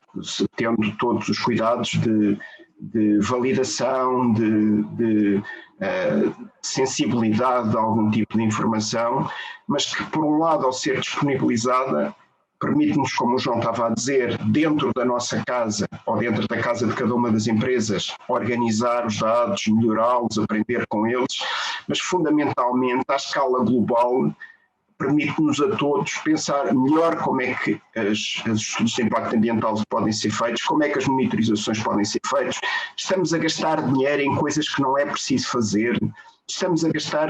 tendo todos os cuidados de validação, de sensibilidade de algum tipo de informação, mas que, por um lado, ao ser disponibilizada, permite-nos, como o João estava a dizer, dentro da nossa casa, ou dentro da casa de cada uma das empresas, organizar os dados, melhorá-los, aprender com eles, mas, fundamentalmente, à escala global, permite-nos a todos pensar melhor como é que os estudos de impacto ambiental podem ser feitos, como é que as monitorizações podem ser feitas. Estamos a gastar dinheiro em coisas que não é preciso fazer, estamos a gastar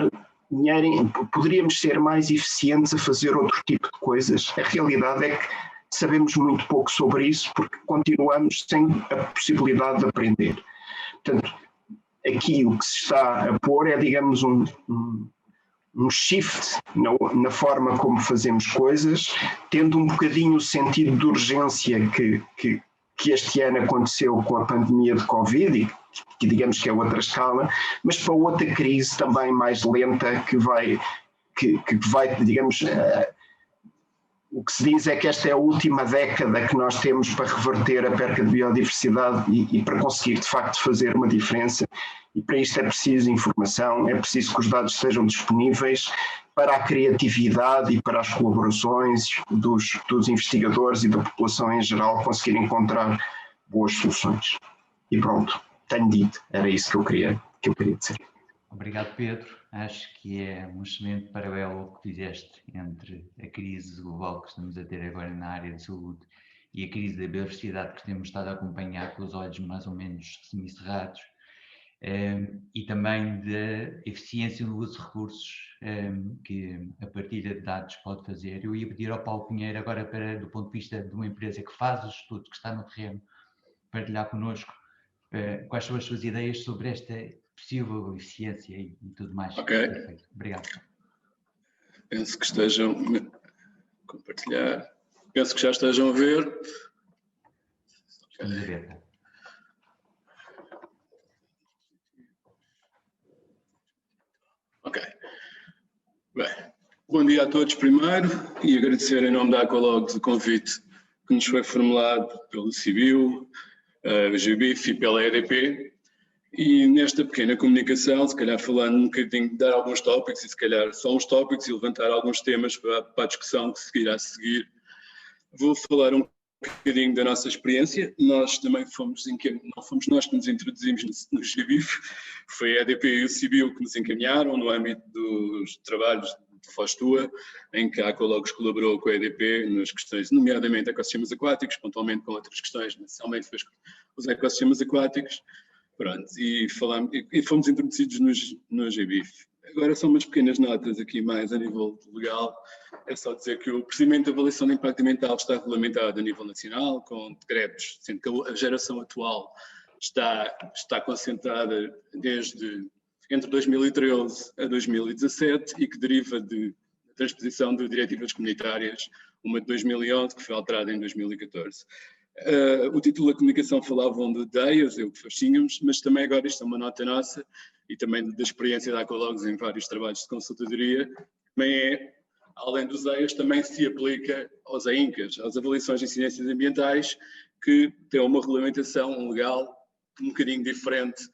dinheiro poderíamos ser mais eficientes a fazer outro tipo de coisas. A realidade é que sabemos muito pouco sobre isso porque continuamos sem a possibilidade de aprender. Portanto, aqui o que se está a pôr é, digamos, um shift na forma como fazemos coisas, tendo um bocadinho o sentido de urgência que este ano aconteceu com a pandemia de Covid, que digamos que é outra escala, mas para outra crise também mais lenta que vai, digamos, o que se diz é que esta é a última década que nós temos para reverter a perca de biodiversidade e para conseguir de facto fazer uma diferença. E para isto é preciso informação, é preciso que os dados estejam disponíveis para a criatividade e para as colaborações dos investigadores e da população em geral conseguir encontrar boas soluções. E pronto, tenho dito, era isso que eu queria dizer. Obrigado, Pedro. Acho que é um excelente paralelo que fizeste entre a crise global que estamos a ter agora na área de saúde e a crise da biodiversidade que temos estado a acompanhar com os olhos mais ou menos semicerrados, e também da eficiência no uso de recursos que a partilha de dados pode fazer. Eu ia pedir ao Paulo Pinheiro agora, do ponto de vista de uma empresa que faz os estudos, que está no terreno, partilhar connosco quais são as suas ideias sobre esta possível eficiência e tudo mais. Ok. Obrigado. Penso que estejam a compartilhar. Penso que já estejam a ver. Estamos a ver, tá? Ok. Bem, bom dia a todos primeiro e agradecer em nome da Aqualogs o convite que nos foi formulado pelo CIBIL, a GBIF e pela EDP. E nesta pequena comunicação, se calhar falando um bocadinho, dar alguns tópicos e se calhar só uns tópicos e levantar alguns temas para a discussão que seguirá a seguir. Vou falar um bocadinho da nossa experiência. Nós também não fomos nós que nos introduzimos no GBIF, foi a EDP e o CIBIL que nos encaminharam no âmbito dos trabalhos de FOSTUA, em que a Aqualogs colaborou com a EDP nas questões, nomeadamente ecossistemas aquáticos, pontualmente com outras questões, mas especialmente os ecossistemas aquáticos. Pronto, e fomos introduzidos no GBIF. Agora são umas pequenas notas aqui mais a nível legal. É só dizer que o procedimento de avaliação de impacto ambiental está regulamentado a nível nacional, com decretos, sendo que a geração atual está concentrada entre 2013 a 2017 e que deriva de transposição de diretivas comunitárias, uma de 2011 que foi alterada em 2014. O título da comunicação falavam de DEIAs, o que nós tínhamos, mas também agora isto é uma nota nossa e também da experiência da Aqualogs em vários trabalhos de consultadoria, também além dos DEIAs, também se aplica aos AINCAs, às avaliações de incidências ambientais, que têm uma regulamentação legal um bocadinho diferente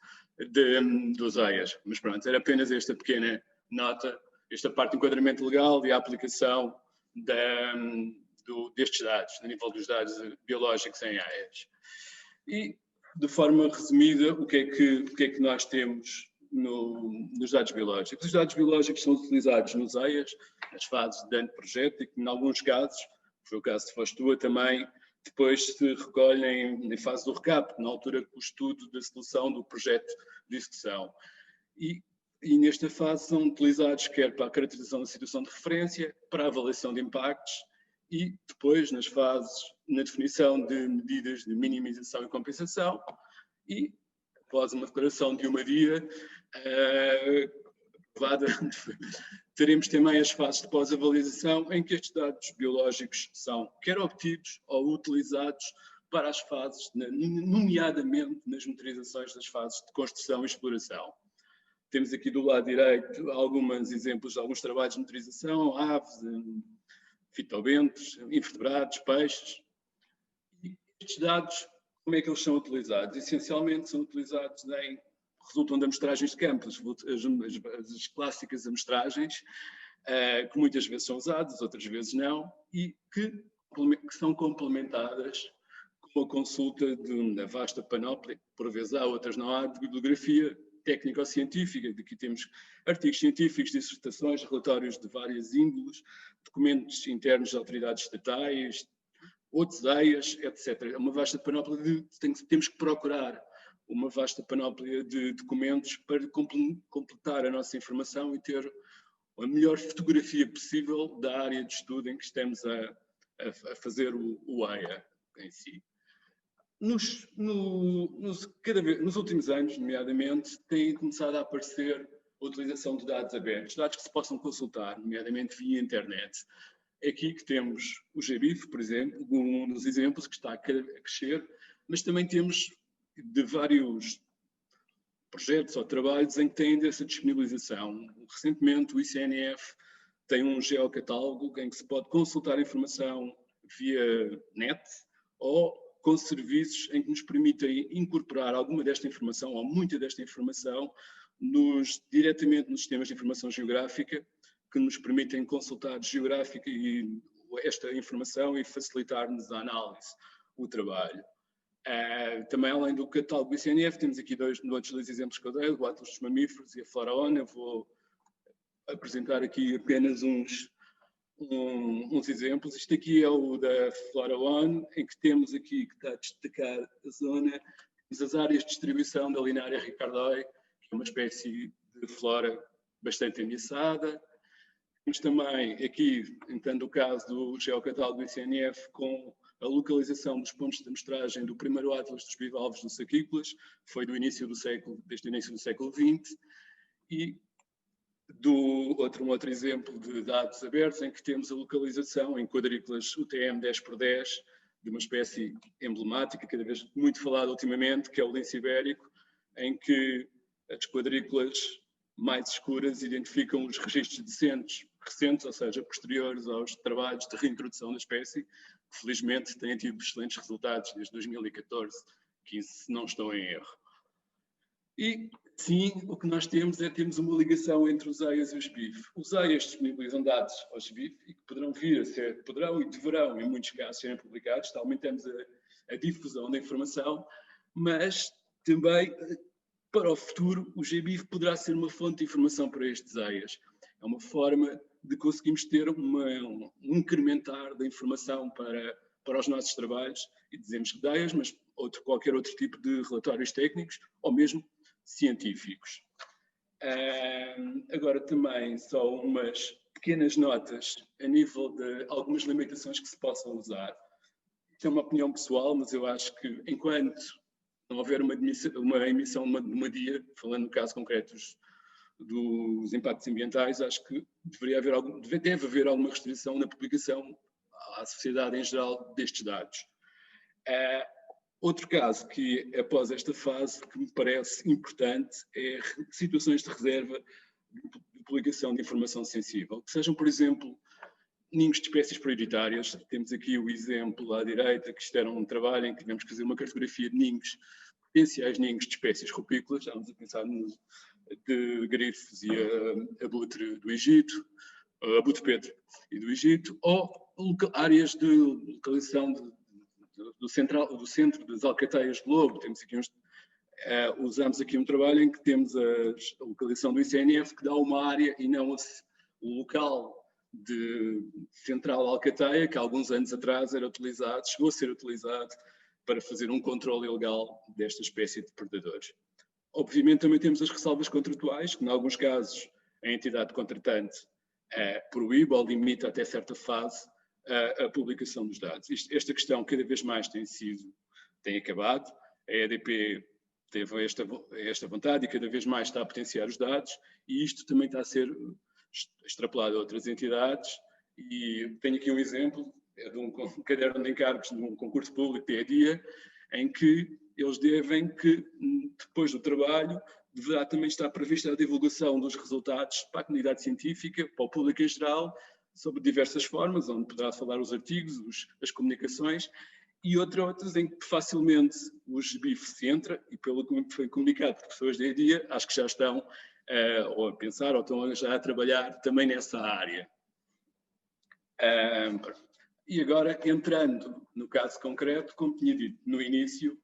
dos DEIAs. Mas pronto, era apenas esta pequena nota, esta parte de enquadramento legal e a aplicação destes dados, a nível dos dados biológicos em AES. E, de forma resumida, o que é que nós temos nos dados biológicos? Os dados biológicos são utilizados nos AES, nas fases de anteprojeto, e que, em alguns casos, foi o caso de FOSTUA também, depois se recolhem em fase do recap, na altura com o estudo da solução do projeto de execução. E nesta fase são utilizados quer para a caracterização da situação de referência, para a avaliação de impactos, e depois nas fases, na definição de medidas de minimização e compensação, e após uma declaração de uma DIA aprovada, teremos também as fases de pós-avaliação em que estes dados biológicos são quer obtidos ou utilizados para as fases, nomeadamente nas monitorizações das fases de construção e exploração. Temos aqui do lado direito alguns exemplos de alguns trabalhos de monitorização, aves, fitobentos, invertebrados, peixes. E estes dados, como é que eles são utilizados? Essencialmente são utilizados resultam de amostragens de campo, as clássicas amostragens, que muitas vezes são usadas, outras vezes não, e que são complementadas com a consulta de uma vasta panóplia, por vezes há, outras não há, de bibliografia técnico-científica. Aqui temos artigos científicos, dissertações, relatórios de várias índoles, documentos internos de autoridades estatais, outros EIAs, etc. É uma vasta panóplia temos que procurar uma vasta panóplia de documentos para completar a nossa informação e ter a melhor fotografia possível da área de estudo em que estamos a fazer o EIA em si. Nos últimos anos, nomeadamente, tem começado a aparecer a utilização de dados abertos, dados que se possam consultar, nomeadamente via internet. É aqui que temos o GBIF, por exemplo, um dos exemplos que está a crescer, mas também temos de vários projetos ou trabalhos em que têm essa disponibilização. Recentemente, o ICNF tem um geocatálogo em que se pode consultar informação via net ou com serviços em que nos permitem incorporar alguma desta informação ou muita desta informação diretamente nos sistemas de informação geográfica, que nos permitem consultar geográfica e esta informação e facilitar-nos a análise, o trabalho. Também, além do catálogo do ICNF, temos aqui outros dois exemplos que eu dei, o Atlas dos Mamíferos e a Flora ONU. Eu vou apresentar aqui apenas uns uns exemplos. Isto aqui é o da Flora One, em que temos aqui, que está a destacar a zona, temos as áreas de distribuição da linária ricardoy, que é uma espécie de flora bastante ameaçada. Temos também aqui, entrando o caso do geocatálogo do ICNF, com a localização dos pontos de amostragem do primeiro atlas dos bivalves do saquícolas, foi do início do século, desde o início do século XX, e um outro exemplo de dados abertos, em que temos a localização em quadrículas UTM 10x10, de uma espécie emblemática, cada vez muito falada ultimamente, que é o lince ibérico, em que as quadrículas mais escuras identificam os registros recentes, ou seja, posteriores aos trabalhos de reintrodução da espécie, que felizmente têm tido excelentes resultados desde 2014, 15, se não estou em erro. E, sim, o que nós temos uma ligação entre os EIAs e os BIF. Os EIAs disponibilizam dados aos BIF e que poderão e deverão, em muitos casos, serem publicados, aumentamos a difusão da informação, mas também, para o futuro, o GBIF poderá ser uma fonte de informação para estes EIAs. É uma forma de conseguirmos ter um incrementar da informação para os nossos trabalhos, e dizemos que EIAs, mas qualquer outro tipo de relatórios técnicos, ou mesmo científicos. Agora também só umas pequenas notas a nível de algumas limitações que se possam usar. Isto é uma opinião pessoal, mas eu acho que enquanto não houver uma emissão de uma DIA, falando no caso concreto dos impactos ambientais, acho que deve haver alguma restrição na publicação à sociedade em geral destes dados. Outro caso que, após esta fase, que me parece importante é situações de reserva de publicação de informação sensível, que sejam, por exemplo, ninhos de espécies prioritárias. Temos aqui o exemplo à direita, que isto era um trabalho em que tivemos que fazer uma cartografia de ninhos, potenciais ninhos de espécies rupícolas, estávamos a pensar de grifos e abutre do Egito, abutre Pedro e do Egito, ou áreas de localização do centro das alcateias de lobo. Temos aqui usamos aqui um trabalho em que temos a localização do ICNF, que dá uma área e não o local de central alcateia, que há alguns anos atrás chegou a ser utilizado para fazer um controle ilegal desta espécie de predadores. Obviamente também temos as ressalvas contratuais, que em alguns casos a entidade contratante proíbe ou limita até certa fase a publicação dos dados. Esta questão cada vez mais tem acabado, a EDP teve esta vontade e cada vez mais está a potenciar os dados, e isto também está a ser extrapolado a outras entidades, e tenho aqui um exemplo, é de um caderno de encargos de um concurso público dia a dia, em que eles devem que, depois do trabalho, deverá também estar prevista a divulgação dos resultados para a comunidade científica, para o público em geral, sobre diversas formas, onde poderá falar os artigos, as comunicações, e outras em que facilmente os BIF se entra, e pelo que foi comunicado por pessoas dia a dia, acho que já estão ou a pensar ou estão já a trabalhar também nessa área. E agora, entrando no caso concreto, como tinha dito no início,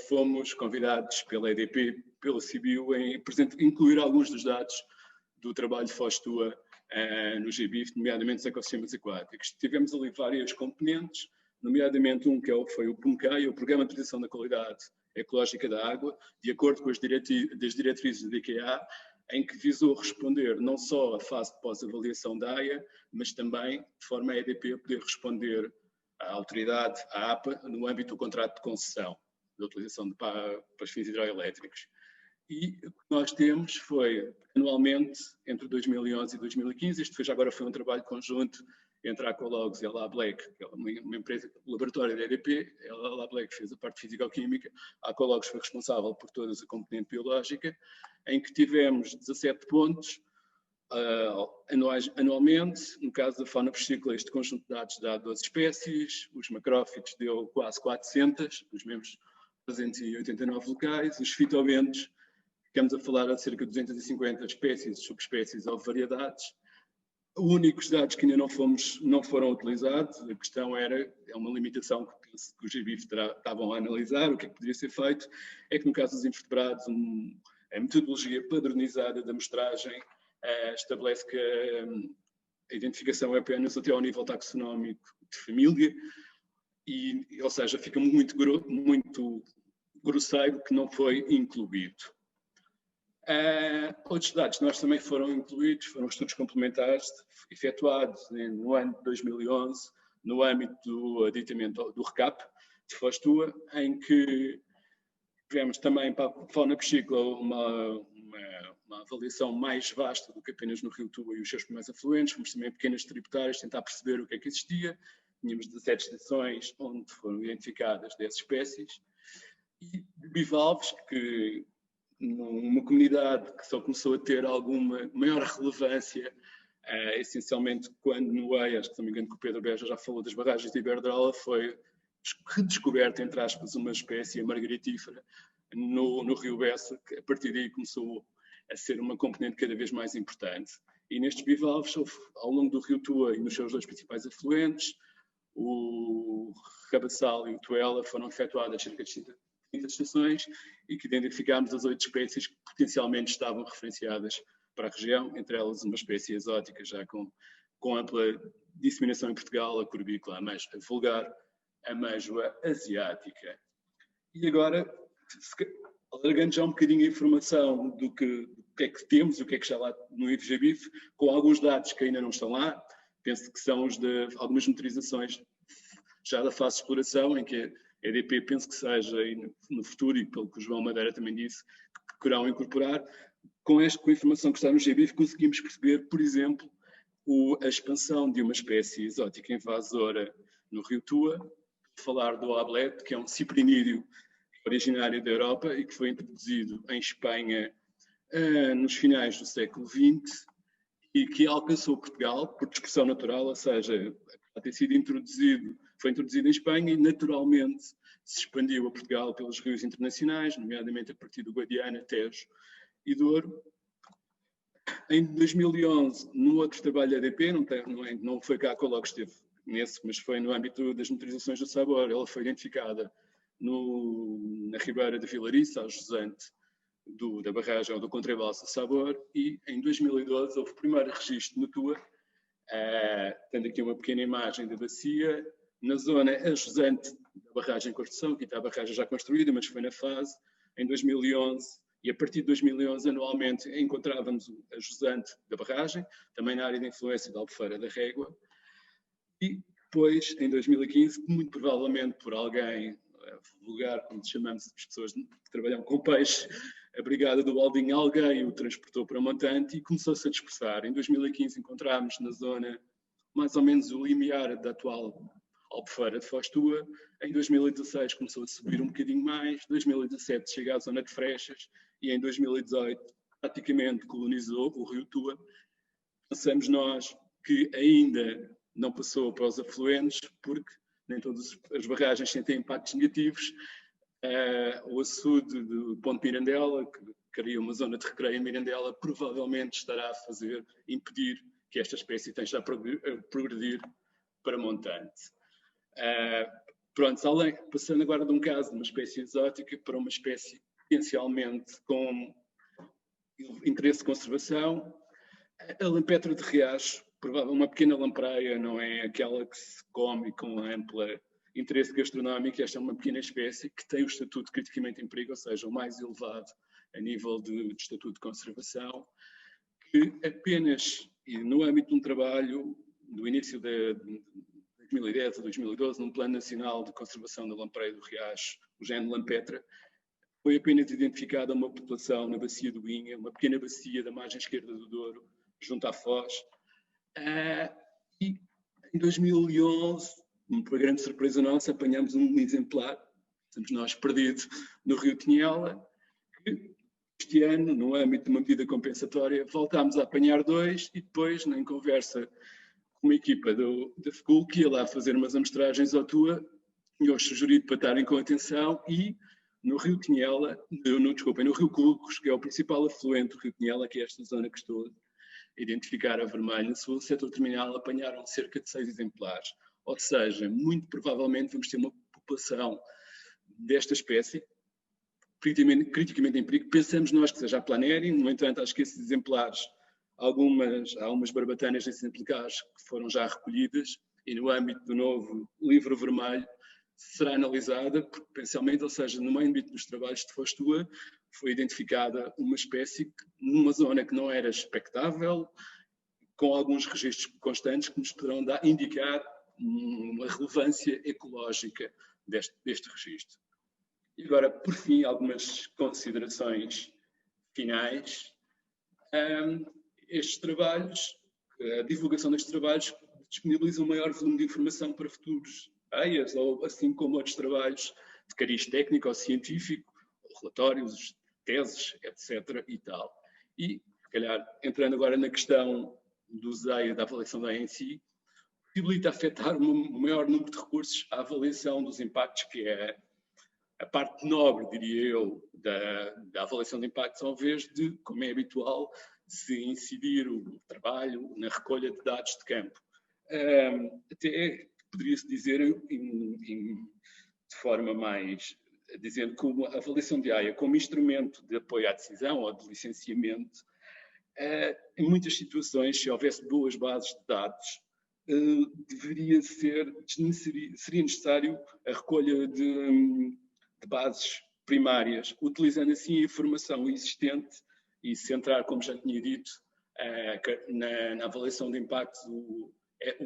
fomos convidados pela EDP, pela CBIO, em incluir alguns dos dados do trabalho de FOSTUA no GBIF, nomeadamente os ecossistemas aquáticos. Tivemos ali várias componentes, nomeadamente foi o PUMCAI, o Programa de Proteção da Qualidade Ecológica da Água, de acordo com as diretrizes da DQA, em que visou responder não só a fase de pós-avaliação da AIA, mas também de forma a EDP poder responder à autoridade, à APA, no âmbito do contrato de concessão da utilização para os fins hidroelétricos. E o que nós temos foi, anualmente, entre 2011 e 2015, agora foi um trabalho conjunto entre a Aqualogs e a LabLake, que é uma empresa, laboratório da EDP, a LabLake fez a parte físico-química, a Aqualogs foi responsável por toda a componente biológica, em que tivemos 17 pontos anualmente. No caso da fauna vesícula, este conjunto de dados dá 12 espécies, os macrófitos deu quase 400, os membros 389 locais, os fitobentos, ficamos a falar de cerca de 250 espécies, subespécies ou variedades. Únicos dados que ainda não foram utilizados, a questão é uma limitação que os GBIF estavam a analisar, o que é que poderia ser feito, é que no caso dos invertebrados, a metodologia padronizada da amostragem estabelece que a identificação é apenas até ao nível taxonómico de família, ou seja, fica muito grosseiro que não foi incluído. Outros dados que nós também foram incluídos foram estudos complementares efetuados no ano de 2011, no âmbito do aditamento do RECAP de Foz-Tua, em que tivemos também para a fauna piscícola uma avaliação mais vasta do que apenas no Rio Tua e os seus primeiros afluentes. Fomos também pequenas tributárias, tentar perceber o que é que existia. Tínhamos 17 estações onde foram identificadas 10 espécies. E bivalves, que numa comunidade que só começou a ter alguma maior relevância, essencialmente quando no EIAS, que se não me engano que o Pedro Beja já falou das barragens de Iberdrola, foi redescoberta, entre aspas, uma espécie, a margaritífera, no Rio Bessa, que a partir daí começou a ser uma componente cada vez mais importante. E nestes bivalves, ao longo do Rio Tua e nos seus dois principais afluentes, o Rabassal e o Tuela, foram efetuadas cerca de 30 estações e que identificámos as 8 espécies que potencialmente estavam referenciadas para a região, entre elas uma espécie exótica já com ampla disseminação em Portugal, a corbícola, a vulgar, a amêijoa asiática. E agora, alargando já um bocadinho a informação do que é que temos, o que é que está lá no IFGBIF, com alguns dados que ainda não estão lá, penso que são os de algumas motorizações já da fase de exploração, em que a EDP penso que seja, no futuro, e pelo que o João Madeira também disse, que querão incorporar. Com a informação que está no GBIF, conseguimos perceber, por exemplo, a expansão de uma espécie exótica invasora no Rio Tua, falar do ablete, que é um ciprinídeo originário da Europa e que foi introduzido em Espanha nos finais do século XX e que alcançou Portugal por dispersão natural, ou seja, foi introduzido em Espanha e naturalmente se expandiu a Portugal pelos rios internacionais, nomeadamente a partir do Guadiana, Tejo e Douro. Em 2011, no outro trabalho da EDP, não foi cá que logo esteve nesse, mas foi no âmbito das motorizações do Sabor, ela foi identificada na Ribeira de Vilariça, a jusante da barragem ou do Contrabalsa Sabor, e em 2012 houve o primeiro registro no Tua, tendo aqui uma pequena imagem da bacia, na zona ajusante da barragem em construção, que está a barragem já construída, mas foi na fase, em 2011, e a partir de 2011, anualmente, encontrávamos a jusante da barragem, também na área de influência da Albufeira da Régua, e depois, em 2015, muito provavelmente por alguém vulgar, como chamamos as pessoas que trabalham com peixe, a brigada do Aldinho alguém o transportou para Montante e começou-se a dispersar. Em 2015 encontramos na zona mais ou menos o limiar da atual Albufeira de Foz-Tua. Em 2016 começou a subir um bocadinho mais, 2017 chega à zona de Frechas e em 2018 praticamente colonizou o Rio Tua. Pensamos nós que ainda não passou para os afluentes, porque nem todas as barragens sentem impactos negativos. O açude do Ponte Mirandela, que cria uma zona de recreio em Mirandela, provavelmente estará a impedir que esta espécie esteja a progredir para Montante. Passando agora de um caso de uma espécie exótica para uma espécie potencialmente com interesse de conservação, a lampetra de Riacho, uma pequena lampreia, não é aquela que se come com amplo interesse gastronómico. Esta é uma pequena espécie que tem o estatuto de criticamente em perigo, ou seja, o mais elevado a nível de estatuto de conservação, que apenas, e no âmbito de um trabalho do início de 2010 a 2012, num Plano Nacional de Conservação da Lampreia do Riacho, o género Lampetra, foi apenas identificada uma população na bacia do Inha, uma pequena bacia da margem esquerda do Douro, junto à Foz. E em 2011, para grande surpresa nossa, apanhamos um exemplar, estamos nós perdidos, no Rio Tinhela, que este ano, no âmbito de uma medida compensatória, voltámos a apanhar 2 e depois, em conversa com uma equipa da FCUL, que ia lá fazer umas amostragens ao Tua, tinha-os sugerido para estarem com atenção e no Rio Tinhela, no Rio Culcos, que é o principal afluente do Rio Tinhela, que é esta zona que estou a identificar a vermelho, no sul setor terminal, apanharam cerca de 6 exemplares. Ou seja, muito provavelmente vamos ter uma população desta espécie criticamente em perigo. Pensamos nós que seja a Planarium, no entanto, acho que esses exemplares, há algumas barbatanas exemplares que foram já recolhidas e no âmbito do novo livro vermelho será analisada potencialmente, ou seja, no âmbito dos trabalhos de Fostua foi identificada uma espécie que, numa zona que não era expectável, com alguns registros constantes que nos poderão indicar uma relevância ecológica deste registro. E agora, por fim, algumas considerações finais. Estes trabalhos, a divulgação destes trabalhos disponibiliza um maior volume de informação para futuros AIAs, ou assim como outros trabalhos de cariz técnico ou científico, relatórios, teses, etc. e tal. E, se calhar, entrando agora na questão dos AIA, da avaliação da AIA em si, possibilita afetar um maior número de recursos à avaliação dos impactos, que é a parte nobre, diria eu, da avaliação de impactos, ao invés de, como é habitual, se incidir o trabalho na recolha de dados de campo. Até poderia-se dizer, de forma mais, dizendo que a avaliação de AIA como instrumento de apoio à decisão ou de licenciamento, em muitas situações, se houvesse boas bases de dados, seria necessário a recolha de bases primárias, utilizando assim a informação existente e centrar, como já tinha dito, na avaliação de impacto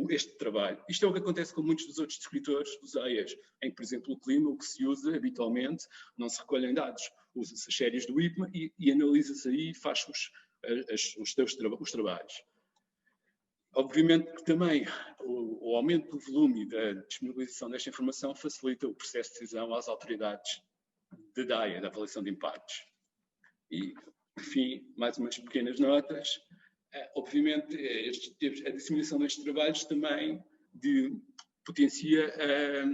este trabalho. Isto é o que acontece com muitos dos outros descritores dos AIAs, em que, por exemplo, o clima, o que se usa habitualmente, não se recolhem dados, usa-se as séries do IPMA e analisa-se aí e faz os trabalhos. Obviamente que também o aumento do volume e da disponibilização desta informação facilita o processo de decisão às autoridades da DAIA, da avaliação de impactos. E, por fim, mais umas pequenas notas. Obviamente, a disseminação destes trabalhos também potencia a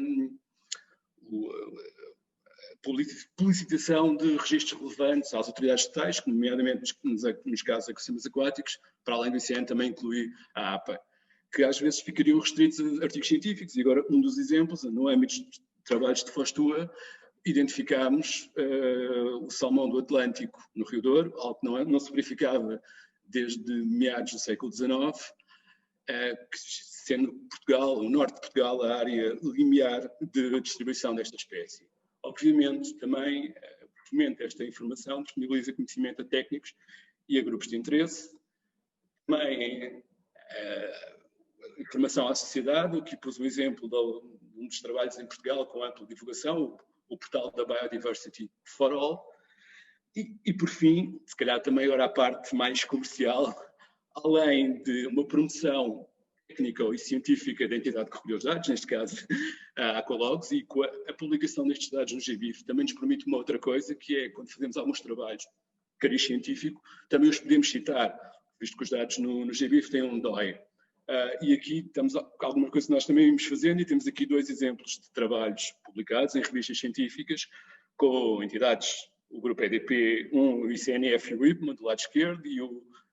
publicitação de registros relevantes às autoridades estatais, nomeadamente nos casos de ecossistemas aquáticos, para além do ICN também incluir a APA, que às vezes ficariam restritos a artigos científicos. E agora, um dos exemplos, no âmbito de trabalhos de Fostua, identificámos o salmão do Atlântico no Rio Douro, algo que não se verificava desde meados do século XIX, sendo Portugal, o norte de Portugal, a área limiar de distribuição desta espécie. Obviamente, também fomenta esta informação, disponibiliza conhecimento a técnicos e a grupos de interesse, também informação à sociedade, o que pus o exemplo de um dos trabalhos em Portugal com ampla divulgação, o portal da Biodiversity for All, e por fim, se calhar também agora a parte mais comercial, além de uma promoção técnica e científica da entidade que recolheu os dados, neste caso a Aqualogs, e com a publicação destes dados no GBIF também nos permite uma outra coisa, que é quando fazemos alguns trabalhos de cariz científico, também os podemos citar, visto que os dados no GBIF têm um DOI. E aqui temos alguma coisa que nós também vimos fazendo, e temos aqui dois exemplos de trabalhos publicados em revistas científicas com entidades, o grupo EDP, o ICNF e o IPMA, do lado esquerdo, e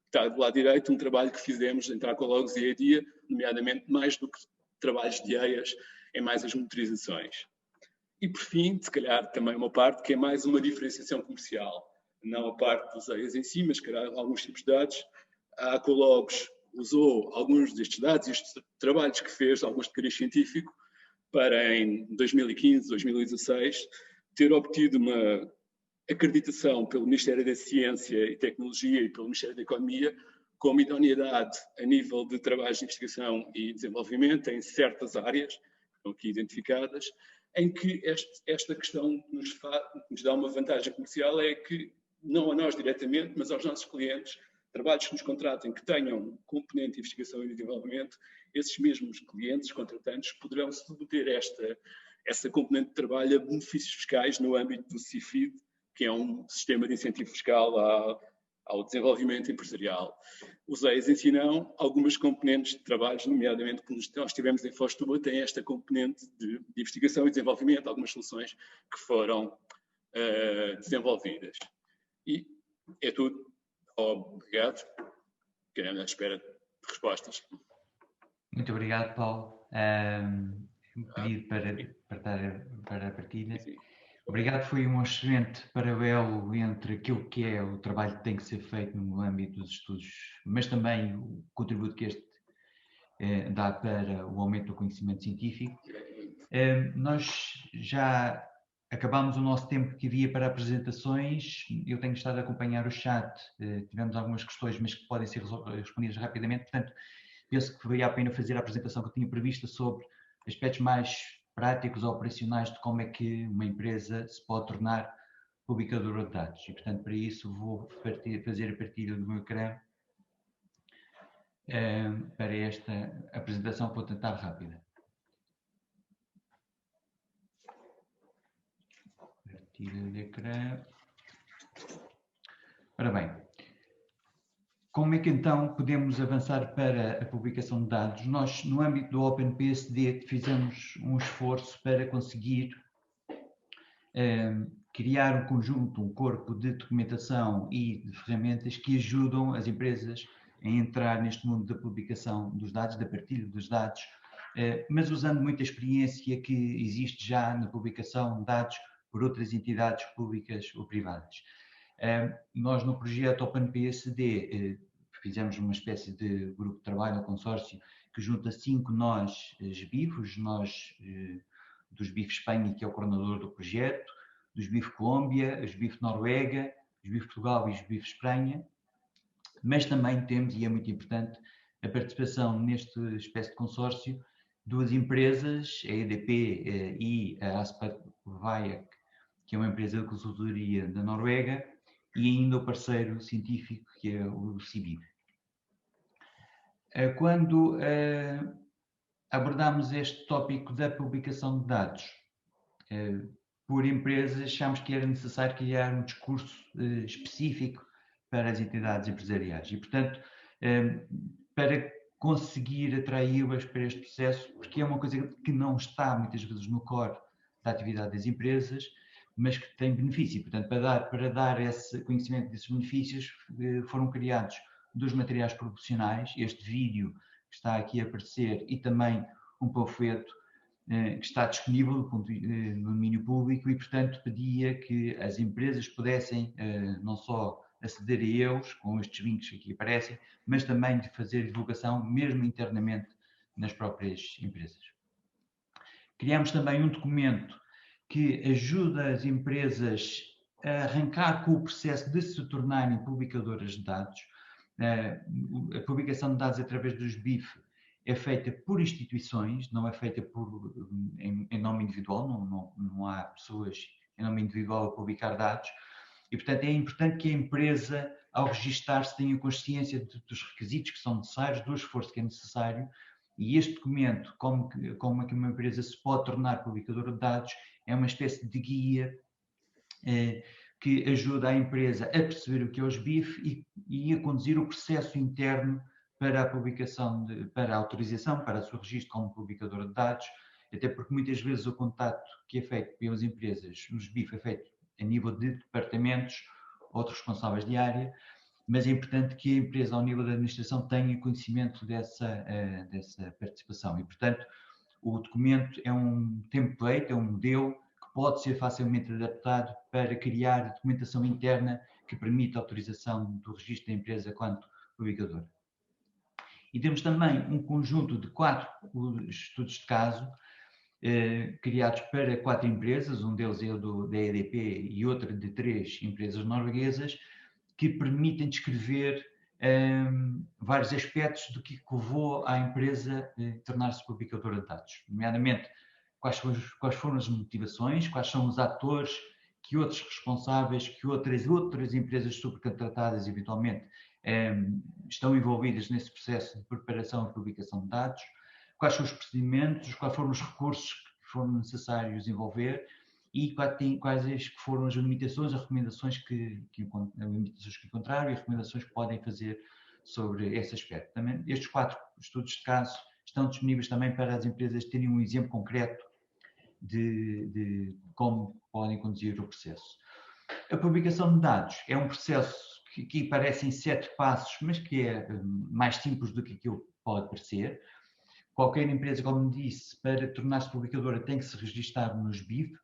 está do lado direito, um trabalho que fizemos entre a Aqualogs e a EDIA, nomeadamente mais do que trabalhos de EIAs, é mais as motorizações. E por fim, se calhar também uma parte que é mais uma diferenciação comercial, não a parte dos EIAs em si, mas se calhar alguns tipos de dados. A Aqualogs usou alguns destes dados e estes trabalhos que fez, alguns de cariz científico, para em 2015, 2016, ter obtido uma acreditação pelo Ministério da Ciência e Tecnologia e pelo Ministério da Economia como idoneidade a nível de trabalhos de investigação e desenvolvimento em certas áreas, que estão aqui identificadas, em que esta questão nos dá uma vantagem comercial, é que, não a nós diretamente, mas aos nossos clientes, trabalhos que nos contratem que tenham componente de investigação e desenvolvimento, esses mesmos clientes, contratantes, poderão submeter essa componente de trabalho a benefícios fiscais no âmbito do CIFID, que é um sistema de incentivo fiscal ao desenvolvimento empresarial. Os EIAs ensinam algumas componentes de trabalhos, nomeadamente que nós tivemos em Fostua, tem esta componente de investigação e desenvolvimento, algumas soluções que foram desenvolvidas. E é tudo. Obrigado. Queremos à espera de respostas. Muito obrigado, Paulo. Um pedido para a partilha. Sim. Obrigado, foi um excelente paralelo entre aquilo que é o trabalho que tem que ser feito no âmbito dos estudos, mas também o contributo que este dá para o aumento do conhecimento científico. Nós já acabámos o nosso tempo que havia para apresentações. Eu tenho estado a acompanhar o chat, tivemos algumas questões, mas que podem ser respondidas rapidamente, portanto, penso que valia a pena fazer a apresentação que eu tinha prevista sobre aspectos mais práticos ou operacionais de como é que uma empresa se pode tornar publicadora de dados. E, portanto, para isso vou fazer a partilha do meu ecrã para esta apresentação, que vou tentar rápida. Partilha de ecrã. Ora bem, como é que então podemos avançar para a publicação de dados? Nós, no âmbito do OpenPSD, fizemos um esforço para conseguir criar um conjunto, um corpo de documentação e de ferramentas que ajudam as empresas a entrar neste mundo da publicação dos dados, da partilha dos dados, mas usando muita experiência que existe já na publicação de dados por outras entidades públicas ou privadas. Nós, no projeto OpenPSD, fizemos uma espécie de grupo de trabalho, um consórcio, que junta 5 nós, SBIF, os nós do SBIF Espanha, que é o coordenador do projeto, do SBIF Colômbia, o SBIF Noruega, o SBIF Portugal e o SBIF Espanha, mas também temos, e é muito importante, a participação neste espécie de consórcio, 2 empresas, a EDP e a Aspat-Vayak, que é uma empresa de consultoria da Noruega, e ainda o parceiro científico, que é o CIBIB. Quando abordamos este tópico da publicação de dados por empresas, achamos que era necessário criar um discurso específico para as entidades empresariais. E, portanto, para conseguir atraí-las para este processo, porque é uma coisa que não está muitas vezes no core da atividade das empresas, mas que tem benefício. Portanto, para dar esse conhecimento desses benefícios, foram criados 2 materiais promocionais, este vídeo que está aqui a aparecer e também um panfleto que está disponível no domínio público e, portanto, pedia que as empresas pudessem não só aceder a eles, com estes links que aqui aparecem, mas também de fazer divulgação, mesmo internamente, nas próprias empresas. Criamos também um documento que ajuda as empresas a arrancar com o processo de se tornarem publicadoras de dados. A publicação de dados através dos BIF é feita por instituições, não é feita em nome individual, não há pessoas em nome individual a publicar dados, e portanto é importante que a empresa, ao registar-se, tenha consciência dos requisitos que são necessários, do esforço que é necessário, e este documento, como é que uma empresa se pode tornar publicadora de dados, é uma espécie de guia que ajuda a empresa a perceber o que é os BIF e a conduzir o processo interno para a publicação, para a autorização, para o seu registro como publicadora de dados, até porque muitas vezes o contato que é feito pelas empresas nos BIF é feito a nível de departamentos ou de responsáveis de área, mas é importante que a empresa, ao nível da administração, tenha conhecimento dessa participação. E, portanto, o documento é um template, é um modelo que pode ser facilmente adaptado para criar documentação interna que permita a autorização do registro da empresa quanto publicadora. E temos também um conjunto de 4 estudos de caso criados para 4 empresas, um deles é o da EDP e outro de 3 empresas norueguesas, que permitem descrever vários aspectos do que levou à empresa tornar-se publicadora de dados, nomeadamente quais foram as motivações, quais são os atores, que outros responsáveis, que outras empresas subcontratadas eventualmente estão envolvidas nesse processo de preparação e publicação de dados, quais são os procedimentos, quais foram os recursos que foram necessários envolver e quais foram as limitações, as recomendações que encontraram e as recomendações que podem fazer sobre esse aspecto. Também, estes 4 estudos de caso estão disponíveis também para as empresas terem um exemplo concreto de como podem conduzir o processo. A publicação de dados é um processo que aqui parecem 7 passos, mas que é mais simples do que aquilo pode parecer. Qualquer empresa, como disse, para tornar-se publicadora tem que se registrar nos BIF.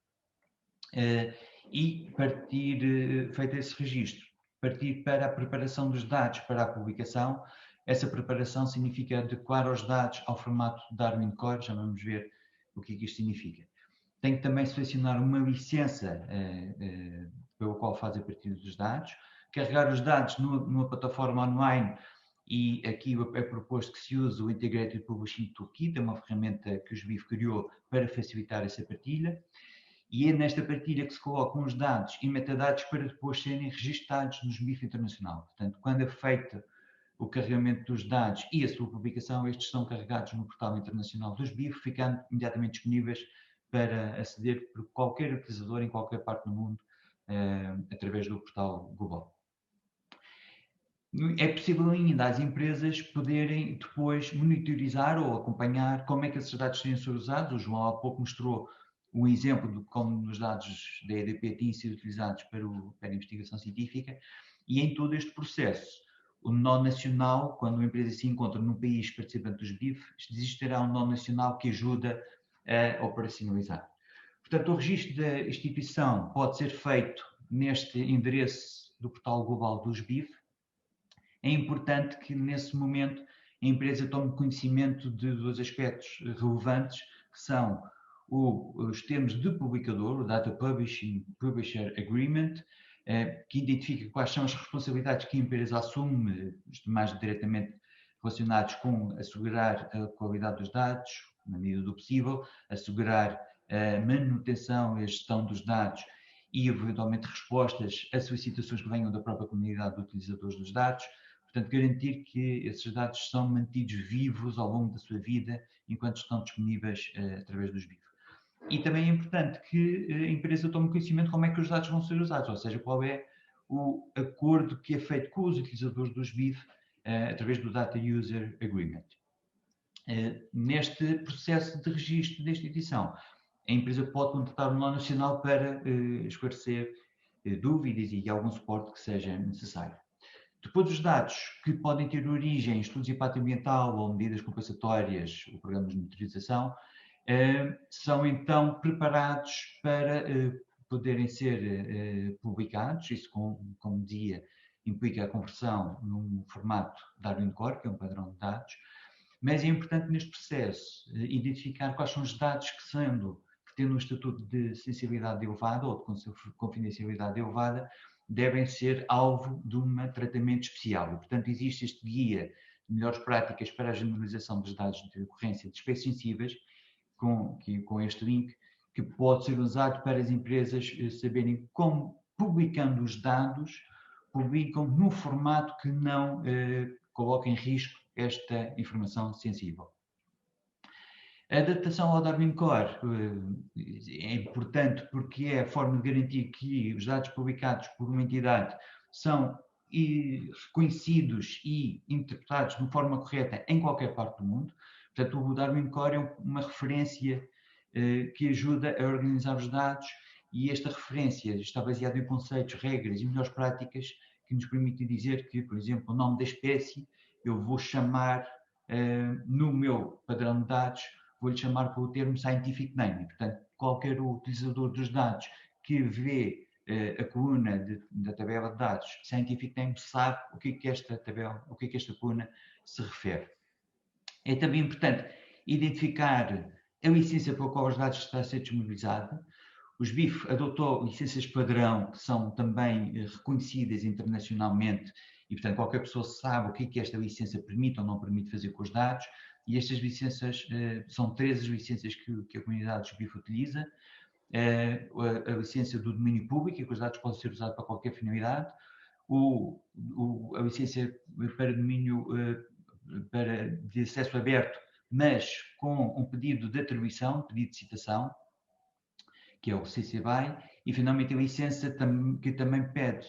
E feito esse registro, partir para a preparação dos dados para a publicação. Essa preparação significa adequar os dados ao formato Darwin Core, já vamos ver o que isto significa. Tem que também selecionar uma licença pela qual faz a partilha dos dados, carregar os dados numa plataforma online, e aqui é proposto que se use o Integrated Publishing Toolkit, é uma ferramenta que o SBIF criou para facilitar essa partilha, e é nesta partilha que se colocam os dados e metadados para depois serem registados no SBIF internacional. Portanto, quando é feito o carregamento dos dados e a sua publicação, estes são carregados no portal internacional do SBIF, ficando imediatamente disponíveis para aceder por qualquer utilizador em qualquer parte do mundo, através do portal global. É possível ainda às empresas poderem depois monitorizar ou acompanhar como é que esses dados têm sido usados. O João há pouco mostrou um exemplo de como os dados da EDP têm sido utilizados para a investigação científica, e em todo este processo, o nó nacional, quando uma empresa se encontra num país participante dos BIF, existirá um nó nacional que ajuda a operacionalizar. Portanto, o registro da instituição pode ser feito neste endereço do portal global dos BIF. É importante que, nesse momento, a empresa tome conhecimento de dois aspectos relevantes, que são os termos de publicador, o Data Publisher Agreement, que identifica quais são as responsabilidades que a empresa assume, mais diretamente relacionados com assegurar a qualidade dos dados, na medida do possível, assegurar a manutenção e a gestão dos dados e, eventualmente, respostas a solicitações que venham da própria comunidade de utilizadores dos dados. Portanto, garantir que esses dados são mantidos vivos ao longo da sua vida, enquanto estão disponíveis através dos BIF. E também é importante que a empresa tome conhecimento de como é que os dados vão ser usados, ou seja, qual é o acordo que é feito com os utilizadores dos BIF através do Data User Agreement. Neste processo de registro da instituição, a empresa pode contratar um nó nacional para esclarecer dúvidas e algum suporte que seja necessário. Depois, os dados que podem ter origem em estudos de impacto ambiental ou medidas compensatórias ou programas de monitorização são então preparados para poderem ser publicados. Isso, como dizia, implica a conversão num formato Darwin Core, que é um padrão de dados, mas é importante neste processo identificar quais são os dados que tendo um estatuto de sensibilidade elevada ou de confidencialidade elevada, devem ser alvo de um tratamento especial. E, portanto, existe este guia de melhores práticas para a generalização dos dados de ocorrência de espécies sensíveis, com este link, que pode ser usado para as empresas saberem como, publicando os dados, publicam num formato que não coloque em risco esta informação sensível. A adaptação ao Darwin Core é importante porque é a forma de garantir que os dados publicados por uma entidade são reconhecidos e interpretados de forma correta em qualquer parte do mundo. Portanto, o Darwin Core é uma referência que ajuda a organizar os dados, e esta referência está baseada em conceitos, regras e melhores práticas que nos permitem dizer que, por exemplo, o nome da espécie eu vou chamar no meu padrão de dados, vou-lhe chamar pelo termo scientific name. Portanto, qualquer utilizador dos dados que vê a coluna da tabela de dados scientific name sabe o que é que esta tabela, o que é que esta coluna se refere. É também importante identificar a licença pela qual os dados estão a ser disponibilizados. Os BIF adotou licenças padrão que são também reconhecidas internacionalmente e, portanto, qualquer pessoa sabe o que esta licença permite ou não permite fazer com os dados. E estas licenças, são 13 as licenças que a comunidade dos BIF utiliza. A licença do domínio público, em que os dados podem ser usados para qualquer finalidade. A licença para domínio de acesso aberto, mas com um pedido de atribuição, pedido de citação, que é o CC BY, e finalmente a licença que também pede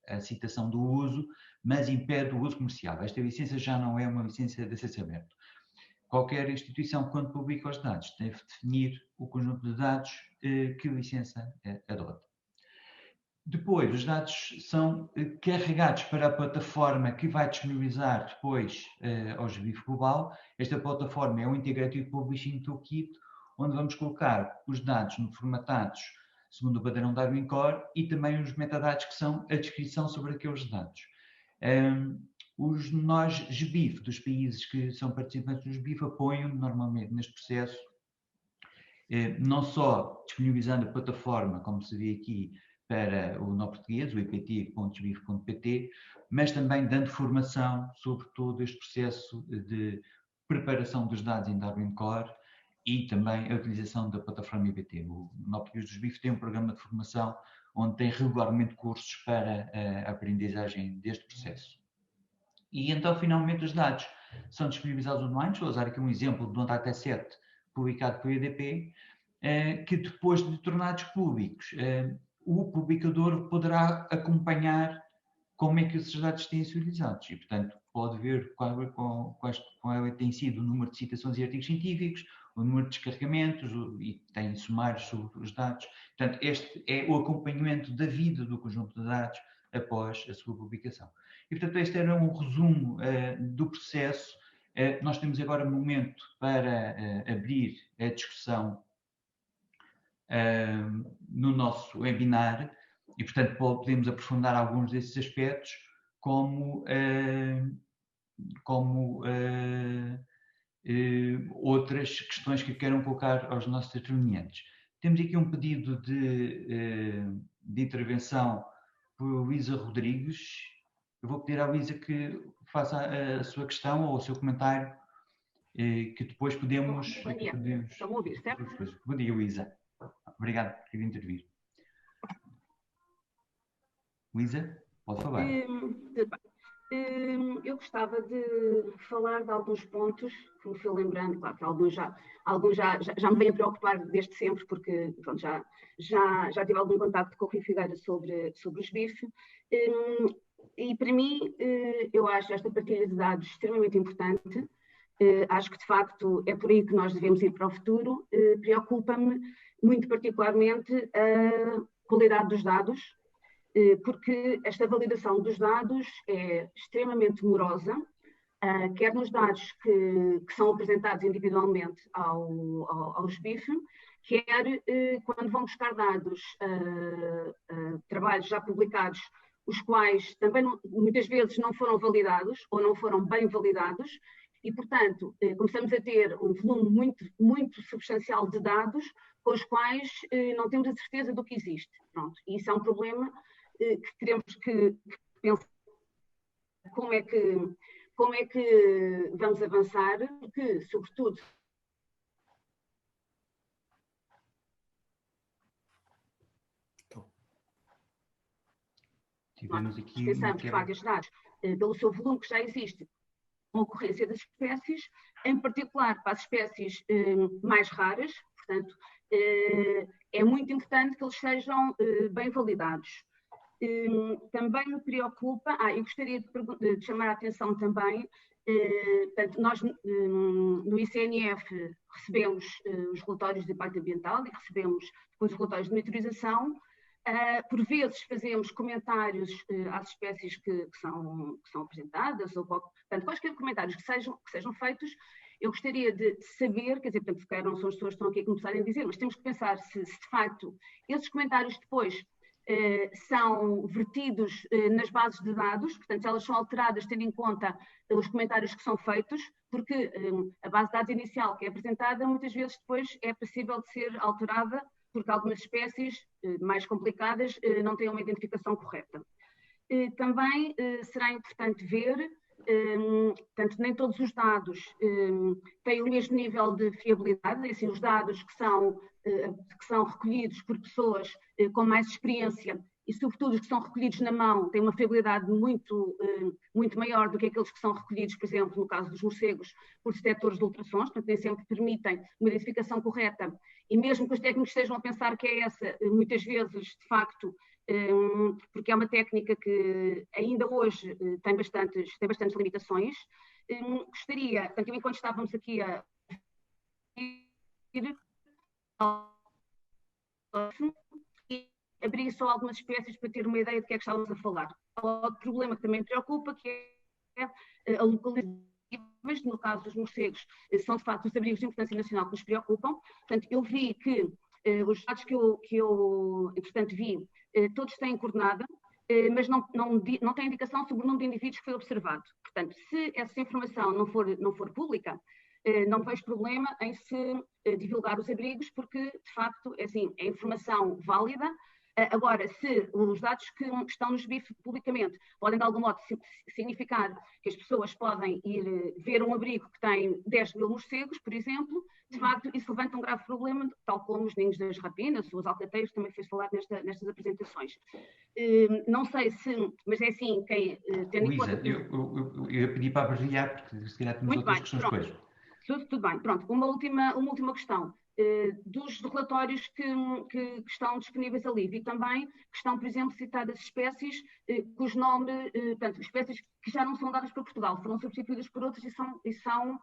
a citação do uso, mas impede o uso comercial. Esta licença já não é uma licença de acesso aberto. Qualquer instituição, quando publica os dados, deve definir o conjunto de dados que a licença adota. Depois, os dados são carregados para a plataforma que vai disponibilizar depois ao SBIF Global. Esta plataforma é o Integrated Publishing Toolkit, onde vamos colocar os dados formatados segundo o padrão Darwin Core, e também os metadados, que são a descrição sobre aqueles dados. Os nós GBIF dos países que são participantes dos GBIF apoiam normalmente neste processo, não só disponibilizando a plataforma, como se vê aqui, para o nó português, o ipt.gbif.pt, mas também dando formação sobre todo este processo de preparação dos dados em Darwin Core e também a utilização da plataforma IBT. O nó português dos GBIF tem um programa de formação onde tem regularmente cursos para a aprendizagem deste processo. E então, finalmente, os dados são disponibilizados online. Estou a usar aqui um exemplo de um dataset publicado pelo EDP, que depois de tornados públicos, o publicador poderá acompanhar como é que esses dados têm sido utilizados e, portanto, pode ver qual tem sido o número de citações e artigos científicos, o número de descarregamentos e tem sumários sobre os dados. Portanto, este é o acompanhamento da vida do conjunto de dados após a sua publicação. E, portanto, este era um resumo do processo. Nós temos agora um momento para abrir a discussão no nosso webinar e, portanto, podemos aprofundar alguns desses aspectos, como outras questões que queiram colocar aos nossos intervenientes. Temos aqui um pedido de intervenção por Luísa Rodrigues. Eu vou pedir à Luísa que faça a sua questão ou o seu comentário, que depois podemos... Bom dia, estão a ouvir, certo? Bom dia, Luísa. Obrigado por ter intervido. Luísa, pode falar. Eu gostava de falar de alguns pontos que me fui lembrando, claro que alguns já me vêm a preocupar desde sempre, porque pronto, já tive algum contacto com o Rui Figueira sobre os BIF, e para mim eu acho esta partilha de dados extremamente importante. Acho que de facto é por aí que nós devemos ir para o futuro. Preocupa-me muito particularmente a qualidade dos dados, porque esta validação dos dados é extremamente morosa, quer nos dados que são apresentados individualmente aos BIF, quer quando vão buscar dados, trabalhos já publicados, os quais também muitas vezes não foram validados ou não foram bem validados, e, portanto, começamos a ter um volume muito, muito substancial de dados com os quais não temos a certeza do que existe. Pronto. E isso é um problema que teremos que pensar como é que vamos avançar, porque, sobretudo, Tivemos aqui pensamos que vagas dados, pelo seu volume que já existe, a ocorrência das espécies, em particular para as espécies mais raras, portanto, é muito importante que eles sejam bem validados. Também me preocupa, eu gostaria de chamar a atenção também, portanto, nós no ICNF recebemos os relatórios de impacto ambiental e recebemos depois os relatórios de monitorização. Por vezes fazemos comentários às espécies que são apresentadas, ou portanto, quaisquer comentários que sejam feitos, eu gostaria de saber, quer dizer, portanto, se calhar não são as pessoas que estão aqui a começarem a dizer, mas temos que pensar se de facto esses comentários depois são vertidos nas bases de dados, portanto, se elas são alteradas tendo em conta os comentários que são feitos, porque a base de dados inicial que é apresentada muitas vezes depois é passível de ser alterada porque algumas espécies mais complicadas não têm uma identificação correta. Também será importante ver, portanto, nem todos os dados têm o mesmo nível de fiabilidade, assim, os dados que são recolhidos por pessoas com mais experiência e, sobretudo, os que são recolhidos na mão têm uma fiabilidade muito maior do que aqueles que são recolhidos, por exemplo, no caso dos morcegos, por detectores de ultrassons, portanto, nem sempre permitem uma identificação correta, e mesmo que os técnicos estejam a pensar que é essa, muitas vezes, de facto, porque é uma técnica que ainda hoje tem bastantes limitações. Gostaria, portanto, enquanto estávamos aqui a abrir só algumas espécies para ter uma ideia de que é que estávamos a falar. Há outro problema que também me preocupa, que é a localização. No caso dos morcegos, são de facto os abrigos de importância nacional que nos preocupam. Portanto, eu vi que Os dados que eu entretanto, vi, todos têm coordenada, mas não tem indicação sobre o número de indivíduos que foi observado. Portanto, se essa informação não for pública, não vejo problema em se divulgar os abrigos, porque, de facto, é informação válida. Agora, se os dados que estão nos BIF publicamente podem, de algum modo, significar que as pessoas podem ir ver um abrigo que tem 10 mil morcegos, por exemplo, de facto, isso levanta um grave problema, tal como os ninhos das rapinas, os alcateiros, também foi falado nestas apresentações. Não sei se, mas é assim, tendo em conta... eu ia pedir para abreviar, porque se calhar temos outras questões depois. Tudo bem, pronto. Uma última questão. Dos relatórios que estão disponíveis ali, vi também que estão, por exemplo, citadas espécies cujo nome, portanto, espécies que já não são dadas por Portugal, foram substituídas por outras e são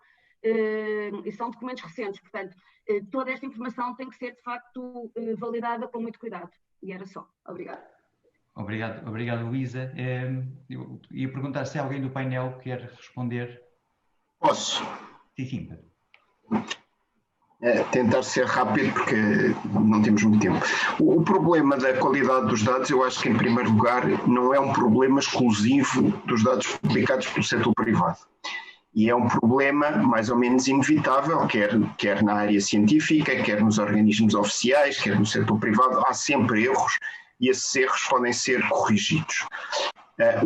documentos recentes. Portanto, toda esta informação tem que ser, de facto, validada com muito cuidado. E era só. Obrigada. Obrigado, Luísa. Eu ia perguntar se alguém do painel quer responder. Posso? Sim. Tentar ser rápido porque não temos muito tempo. O problema da qualidade dos dados, eu acho que, em primeiro lugar, não é um problema exclusivo dos dados publicados pelo setor privado. E é um problema mais ou menos inevitável, quer na área científica, quer nos organismos oficiais, quer no setor privado. Há sempre erros e esses erros podem ser corrigidos.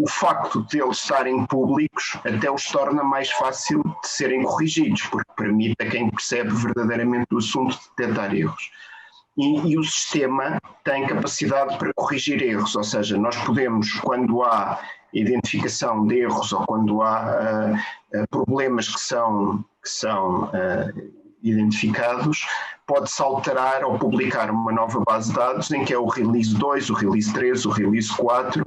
O facto de eles estarem públicos até os torna mais fácil de serem corrigidos, porque permite a quem percebe verdadeiramente o assunto detectar erros. E o sistema tem capacidade para corrigir erros, ou seja, nós podemos, quando há identificação de erros ou quando há problemas que são identificados, pode-se alterar ou publicar uma nova base de dados em que é o release 2, o release 3, o release 4,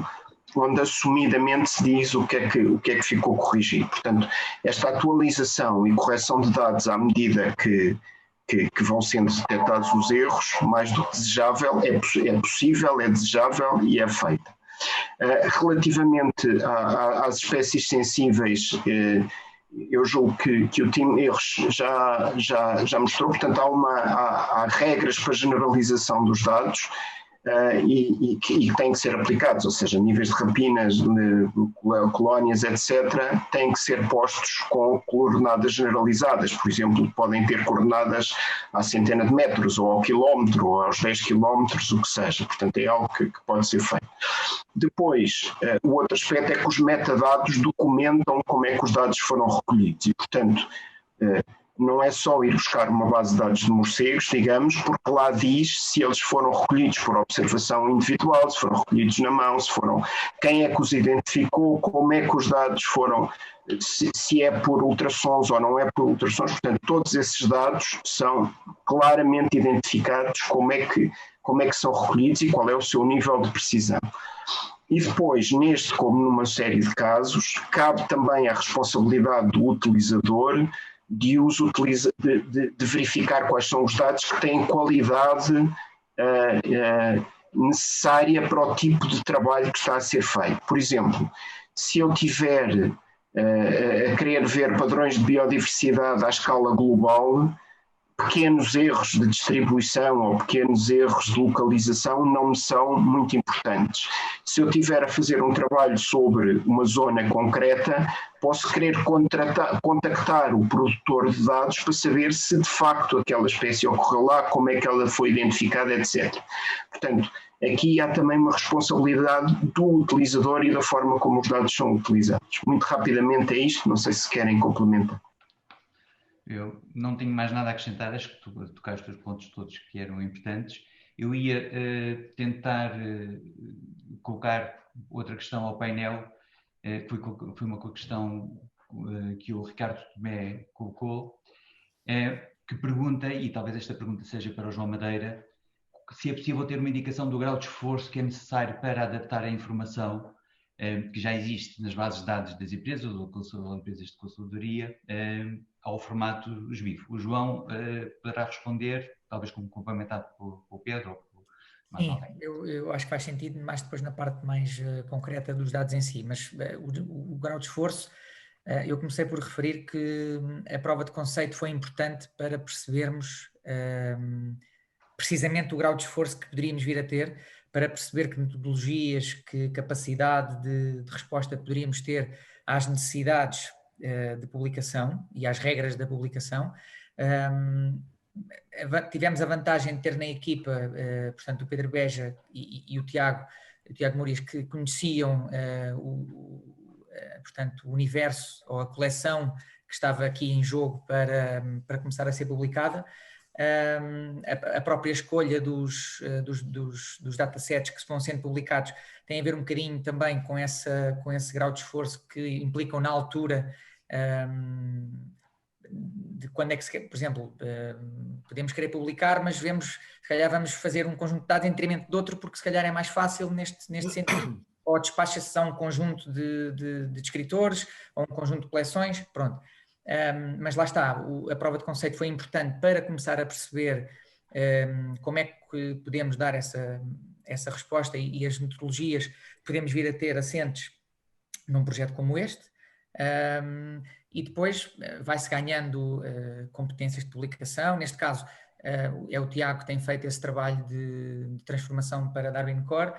onde assumidamente se diz o que é que ficou corrigido. Portanto, esta atualização e correção de dados à medida que vão sendo detectados os erros, mais do que desejável, é possível, é desejável e é feita. Relativamente às espécies sensíveis, eu julgo que o time Erros já mostrou, portanto há regras para generalização dos dados, e que têm que ser aplicados, ou seja, níveis de rapinas, colónias, etc., têm que ser postos com coordenadas generalizadas. Por exemplo, podem ter coordenadas à centena de metros, ou ao quilómetro, ou aos 10 quilómetros, o que seja. Portanto, é algo que pode ser feito. Depois, o outro aspecto é que os metadados documentam como é que os dados foram recolhidos e, portanto, não é só ir buscar uma base de dados de morcegos, digamos, porque lá diz se eles foram recolhidos por observação individual, se foram recolhidos na mão, quem é que os identificou, como é que os dados foram, se é por ultrassons ou não é por ultrassons. Portanto, todos esses dados são claramente identificados como é que são recolhidos e qual é o seu nível de precisão. E depois, neste como numa série de casos, cabe também a responsabilidade do utilizador de verificar quais são os dados que têm qualidade necessária para o tipo de trabalho que está a ser feito. Por exemplo, se eu tiver a querer ver padrões de biodiversidade à escala global, pequenos erros de distribuição ou pequenos erros de localização não me são muito importantes. Se eu tiver a fazer um trabalho sobre uma zona concreta, posso querer contactar o produtor de dados para saber se de facto aquela espécie ocorreu lá, como é que ela foi identificada, etc. Portanto, aqui há também uma responsabilidade do utilizador e da forma como os dados são utilizados. Muito rapidamente é isto, não sei se querem complementar. Eu não tenho mais nada a acrescentar, acho que tu tocaste os pontos todos que eram importantes. Eu ia tentar colocar outra questão ao painel, foi uma questão que o Ricardo Tomé colocou, que pergunta, e talvez esta pergunta seja para o João Madeira, se é possível ter uma indicação do grau de esforço que é necessário para adaptar a informação que já existe nas bases de dados das empresas ou empresas de consultoria ao formato SBIF. O João poderá responder, talvez como complementado pelo Pedro ou por mais alguém. Eu acho que faz sentido mais depois na parte mais concreta dos dados em si, mas o grau de esforço, eu comecei por referir que a prova de conceito foi importante para percebermos precisamente o grau de esforço que poderíamos vir a ter para perceber que metodologias, que capacidade de resposta poderíamos ter às necessidades de publicação e às regras da publicação. Tivemos a vantagem de ter na equipa, portanto, o Pedro Beja e o Tiago Murias, que conheciam portanto, o universo ou a coleção que estava aqui em jogo para começar a ser publicada. A própria escolha dos datasets que vão sendo publicados tem a ver um bocadinho também com esse grau de esforço que implicam na altura de quando é que, por exemplo, podemos querer publicar, mas se calhar vamos fazer um conjunto de dados em detrimento de outro, porque se calhar é mais fácil neste sentido, ou despacha-se a um conjunto de escritores, ou um conjunto de coleções, pronto. Mas lá está, a prova de conceito foi importante para começar a perceber como é que podemos dar essa resposta e as metodologias que podemos vir a ter assentes num projeto como este. E depois vai-se ganhando competências de publicação. Neste caso, é o Tiago que tem feito esse trabalho de transformação para Darwin Core,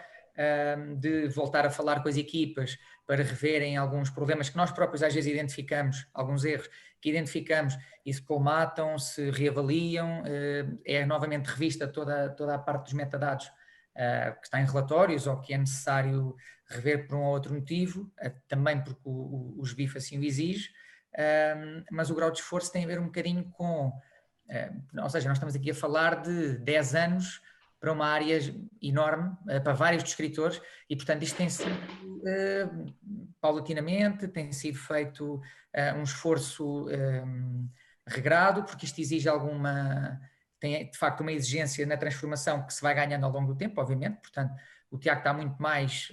de voltar a falar com as equipas para reverem alguns problemas que nós próprios às vezes identificamos, alguns erros que identificamos e se colmatam, se reavaliam, é novamente revista toda a parte dos metadados que está em relatórios ou que é necessário rever por um ou outro motivo, também porque o SBIF assim o exige, mas o grau de esforço tem a ver um bocadinho com, ou seja, nós estamos aqui a falar de 10 anos para uma área enorme, para vários escritores, e portanto isto tem sido paulatinamente, tem sido feito um esforço regrado, porque isto exige tem de facto uma exigência na transformação que se vai ganhando ao longo do tempo, obviamente. Portanto, o Tiago está muito mais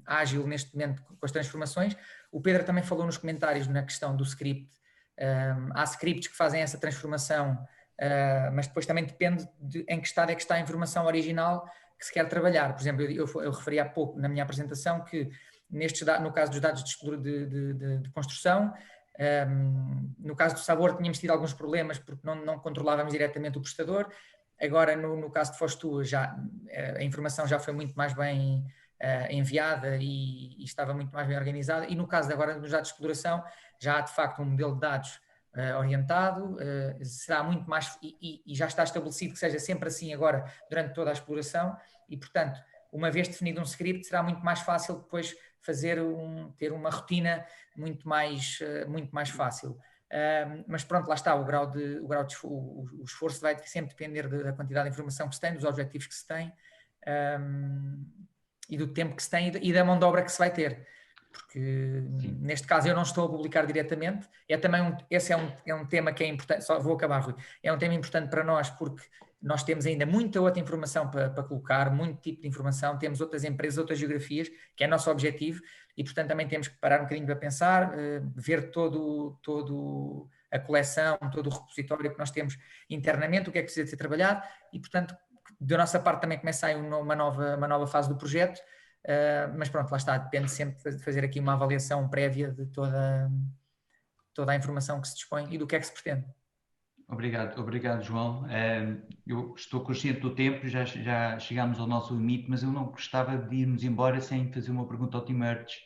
ágil neste momento com as transformações. O Pedro também falou nos comentários na questão do script. Há scripts que fazem essa transformação, mas depois também depende de em que estado é que está a informação original que se quer trabalhar. Por exemplo, eu referi há pouco na minha apresentação que no caso dos dados de construção, no caso do sabor tínhamos tido alguns problemas porque não controlávamos diretamente o prestador. Agora no caso de Fostua a informação já foi muito mais bem enviada e estava muito mais bem organizada, e no caso de agora dos dados de exploração já há de facto um modelo de dados orientado, será muito mais, e já está estabelecido que seja sempre assim agora durante toda a exploração, e portanto uma vez definido um script será muito mais fácil depois ter uma rotina muito mais fácil. Mas pronto, lá está, o esforço vai sempre depender da quantidade de informação que se tem, dos objetivos que se tem, e do tempo que se tem e da mão de obra que se vai ter. Porque neste caso eu não estou a publicar diretamente, esse é um tema que é importante, só vou acabar, Rui, é um tema importante para nós porque nós temos ainda muita outra informação para colocar, muito tipo de informação, temos outras empresas, outras geografias, que é nosso objetivo, e portanto também temos que parar um bocadinho para pensar, ver todo a coleção, todo o repositório que nós temos internamente, o que é que precisa de ser trabalhado, e portanto da nossa parte também começa aí uma nova fase do projeto. Mas pronto, lá está, depende sempre de fazer aqui uma avaliação prévia de toda a informação que se dispõe e do que é que se pretende. Obrigado, João. Eu estou consciente do tempo, já chegámos ao nosso limite, mas eu não gostava de irmos embora sem fazer uma pergunta ao Tim Hertz.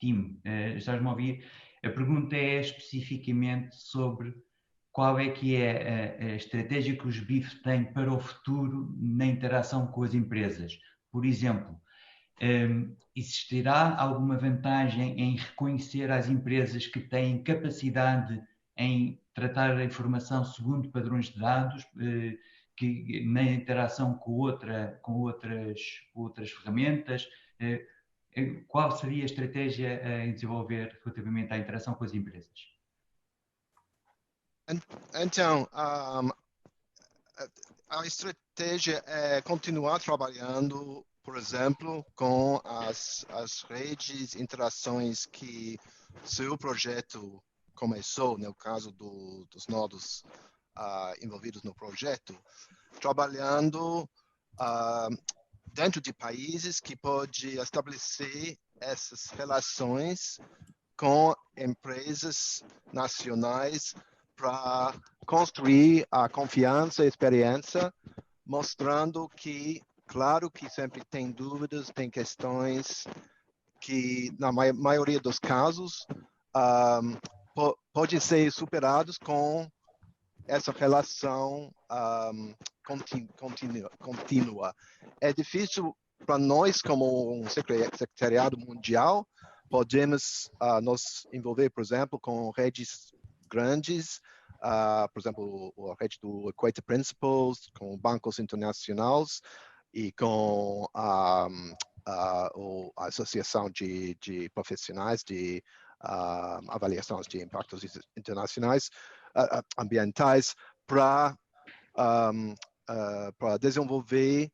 Tim, estás-me a ouvir? A pergunta é especificamente sobre qual é que é a estratégia que os BIF têm para o futuro na interação com as empresas. Por exemplo, existirá alguma vantagem em reconhecer as empresas que têm capacidade em tratar a informação segundo padrões de dados, que na interação com outras ferramentas? Qual seria a estratégia a desenvolver relativamente à interação com as empresas? Então, a estratégia é continuar trabalhando, por exemplo, com as redes, interações que seu projeto começou, no caso dos nodos envolvidos no projeto, trabalhando dentro de países que pode estabelecer essas relações com empresas nacionais para construir a confiança e experiência mostrando que, claro que sempre tem dúvidas, tem questões que, na maioria dos casos, podem ser superados com essa relação contínua. É difícil para nós, como um secretariado mundial, podemos nos envolver, por exemplo, com redes grandes, por exemplo, a rede do Equator Principles, com bancos internacionais e com a Associação de Profissionais de Avaliações de Impactos Internacionais, ambientais, para desenvolver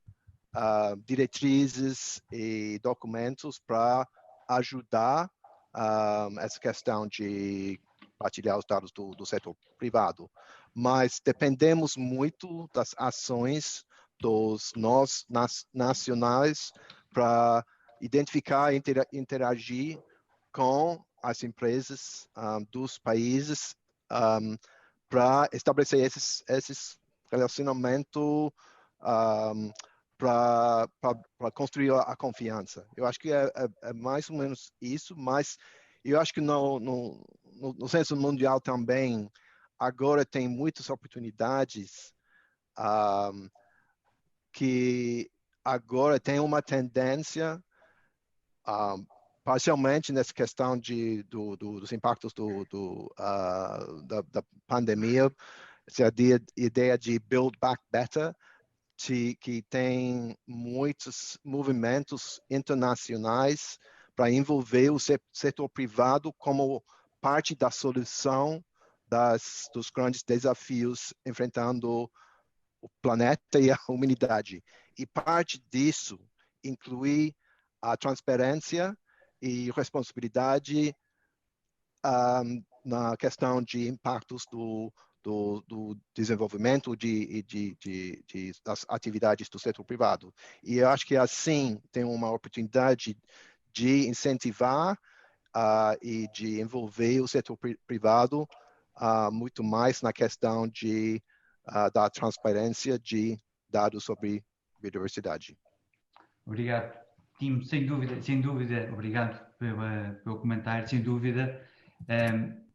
diretrizes e documentos para ajudar essa questão de partilhar os dados do setor privado. Mas dependemos muito das ações dos nós nacionais para identificar e interagir com as empresas dos países para estabelecer esses relacionamentos para construir a confiança. Eu acho que é mais ou menos isso, mas eu acho que no senso mundial também, agora tem muitas oportunidades que agora tem uma tendência, parcialmente nessa questão dos impactos da pandemia, essa ideia de Build Back Better, que tem muitos movimentos internacionais para envolver o setor privado como parte da solução dos grandes desafios enfrentando o planeta e a humanidade. E parte disso inclui a transparência e responsabilidade na questão de impactos do desenvolvimento das atividades do setor privado. E eu acho que assim tem uma oportunidade de incentivar e de envolver o setor privado muito mais na questão da transparência de dados sobre biodiversidade. Obrigado, Tim. Sem dúvida, obrigado pelo comentário. Sem dúvida,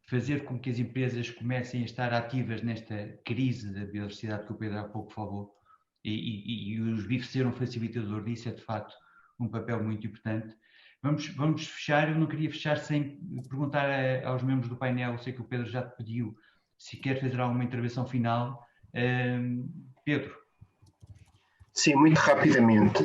fazer com que as empresas comecem a estar ativas nesta crise da biodiversidade que o Pedro há pouco falou, e os BIF ser um facilitador disso é, de facto, um papel muito importante. Vamos fechar. Eu não queria fechar sem perguntar aos membros do painel, eu sei que o Pedro já te pediu, se quer fazer alguma intervenção final. Pedro. Sim, muito rapidamente.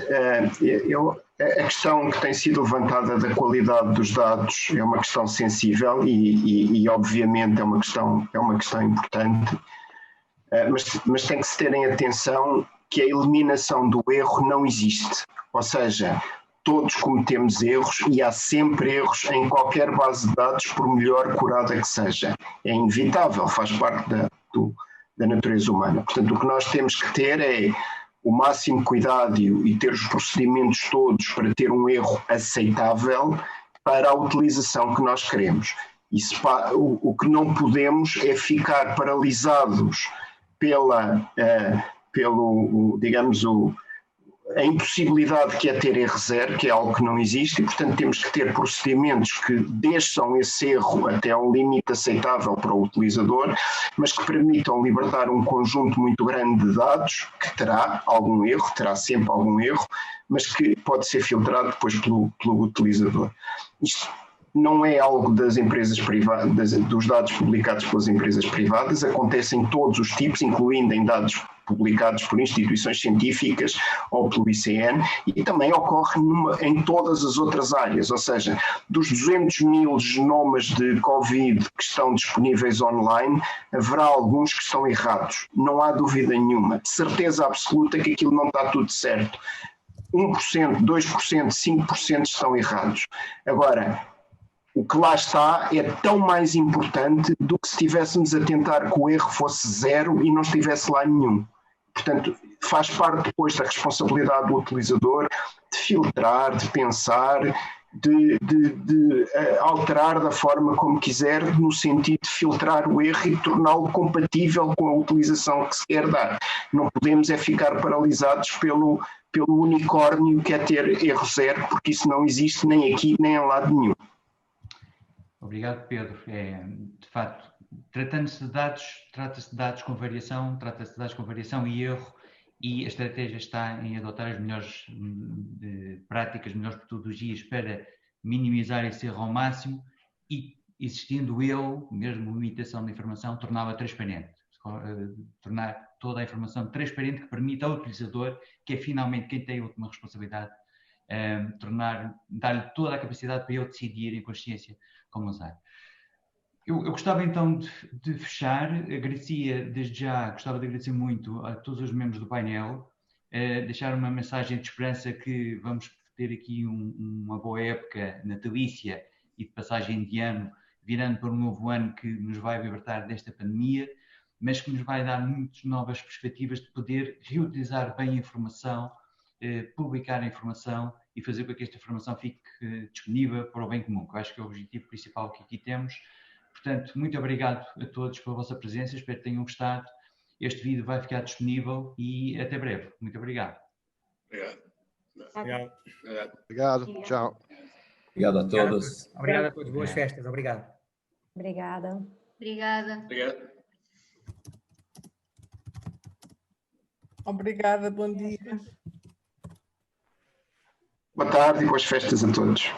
A questão que tem sido levantada da qualidade dos dados é uma questão sensível e obviamente é uma questão importante, mas tem que se ter em atenção que a eliminação do erro não existe. Ou seja, todos cometemos erros e há sempre erros em qualquer base de dados, por melhor curada que seja. É inevitável, faz parte da natureza humana. Portanto, o que nós temos que ter é o máximo cuidado e ter os procedimentos todos para ter um erro aceitável para a utilização que nós queremos. O que não podemos é ficar paralisados a impossibilidade que é ter erro zero, que é algo que não existe, e portanto temos que ter procedimentos que deixam esse erro até um limite aceitável para o utilizador, mas que permitam libertar um conjunto muito grande de dados, que terá algum erro, terá sempre algum erro, mas que pode ser filtrado depois pelo utilizador. Isto não é algo das empresas privadas, dos dados publicados pelas empresas privadas, acontece em todos os tipos, incluindo em dados publicados por instituições científicas ou pelo ICN, e também ocorre em todas as outras áreas, ou seja, dos 200 mil genomas de Covid que estão disponíveis online, haverá alguns que estão errados, não há dúvida nenhuma, de certeza absoluta que aquilo não está tudo certo. 1%, 2%, 5% estão errados. Agora, o que lá está é tão mais importante do que se estivéssemos a tentar que o erro fosse zero e não estivesse lá nenhum. Portanto, faz parte depois da responsabilidade do utilizador de filtrar, de pensar alterar da forma como quiser, no sentido de filtrar o erro e torná-lo compatível com a utilização que se quer dar. Não podemos é ficar paralisados pelo unicórnio que é ter erro zero, porque isso não existe nem aqui nem em lado nenhum. Obrigado, Pedro. De facto, tratando-se de dados, trata-se de dados com variação, e erro, e a estratégia está em adotar as melhores práticas, melhores metodologias para minimizar esse erro ao máximo, e existindo ele, mesmo limitação da informação, torná-la transparente. Tornar toda a informação transparente, que permite ao utilizador, que é finalmente quem tem a última responsabilidade, dar-lhe toda a capacidade para ele decidir em consciência como usar. Eu gostava então de fechar, gostava de agradecer muito a todos os membros do painel, deixar uma mensagem de esperança que vamos ter aqui uma boa época natalícia e de passagem de ano, virando para um novo ano que nos vai libertar desta pandemia, mas que nos vai dar muitas novas perspectivas de poder reutilizar bem a informação, publicar a informação e fazer com que esta informação fique disponível para o bem comum, que eu acho que é o objetivo principal que aqui temos. Portanto, muito obrigado a todos pela vossa presença, espero que tenham gostado. Este vídeo vai ficar disponível e até breve. Muito obrigado. Obrigado. Tchau. Obrigado a todos. Obrigado a todos. Boas festas. Obrigado. Obrigada. Obrigada, bom dia. Boa tarde e boas festas a todos.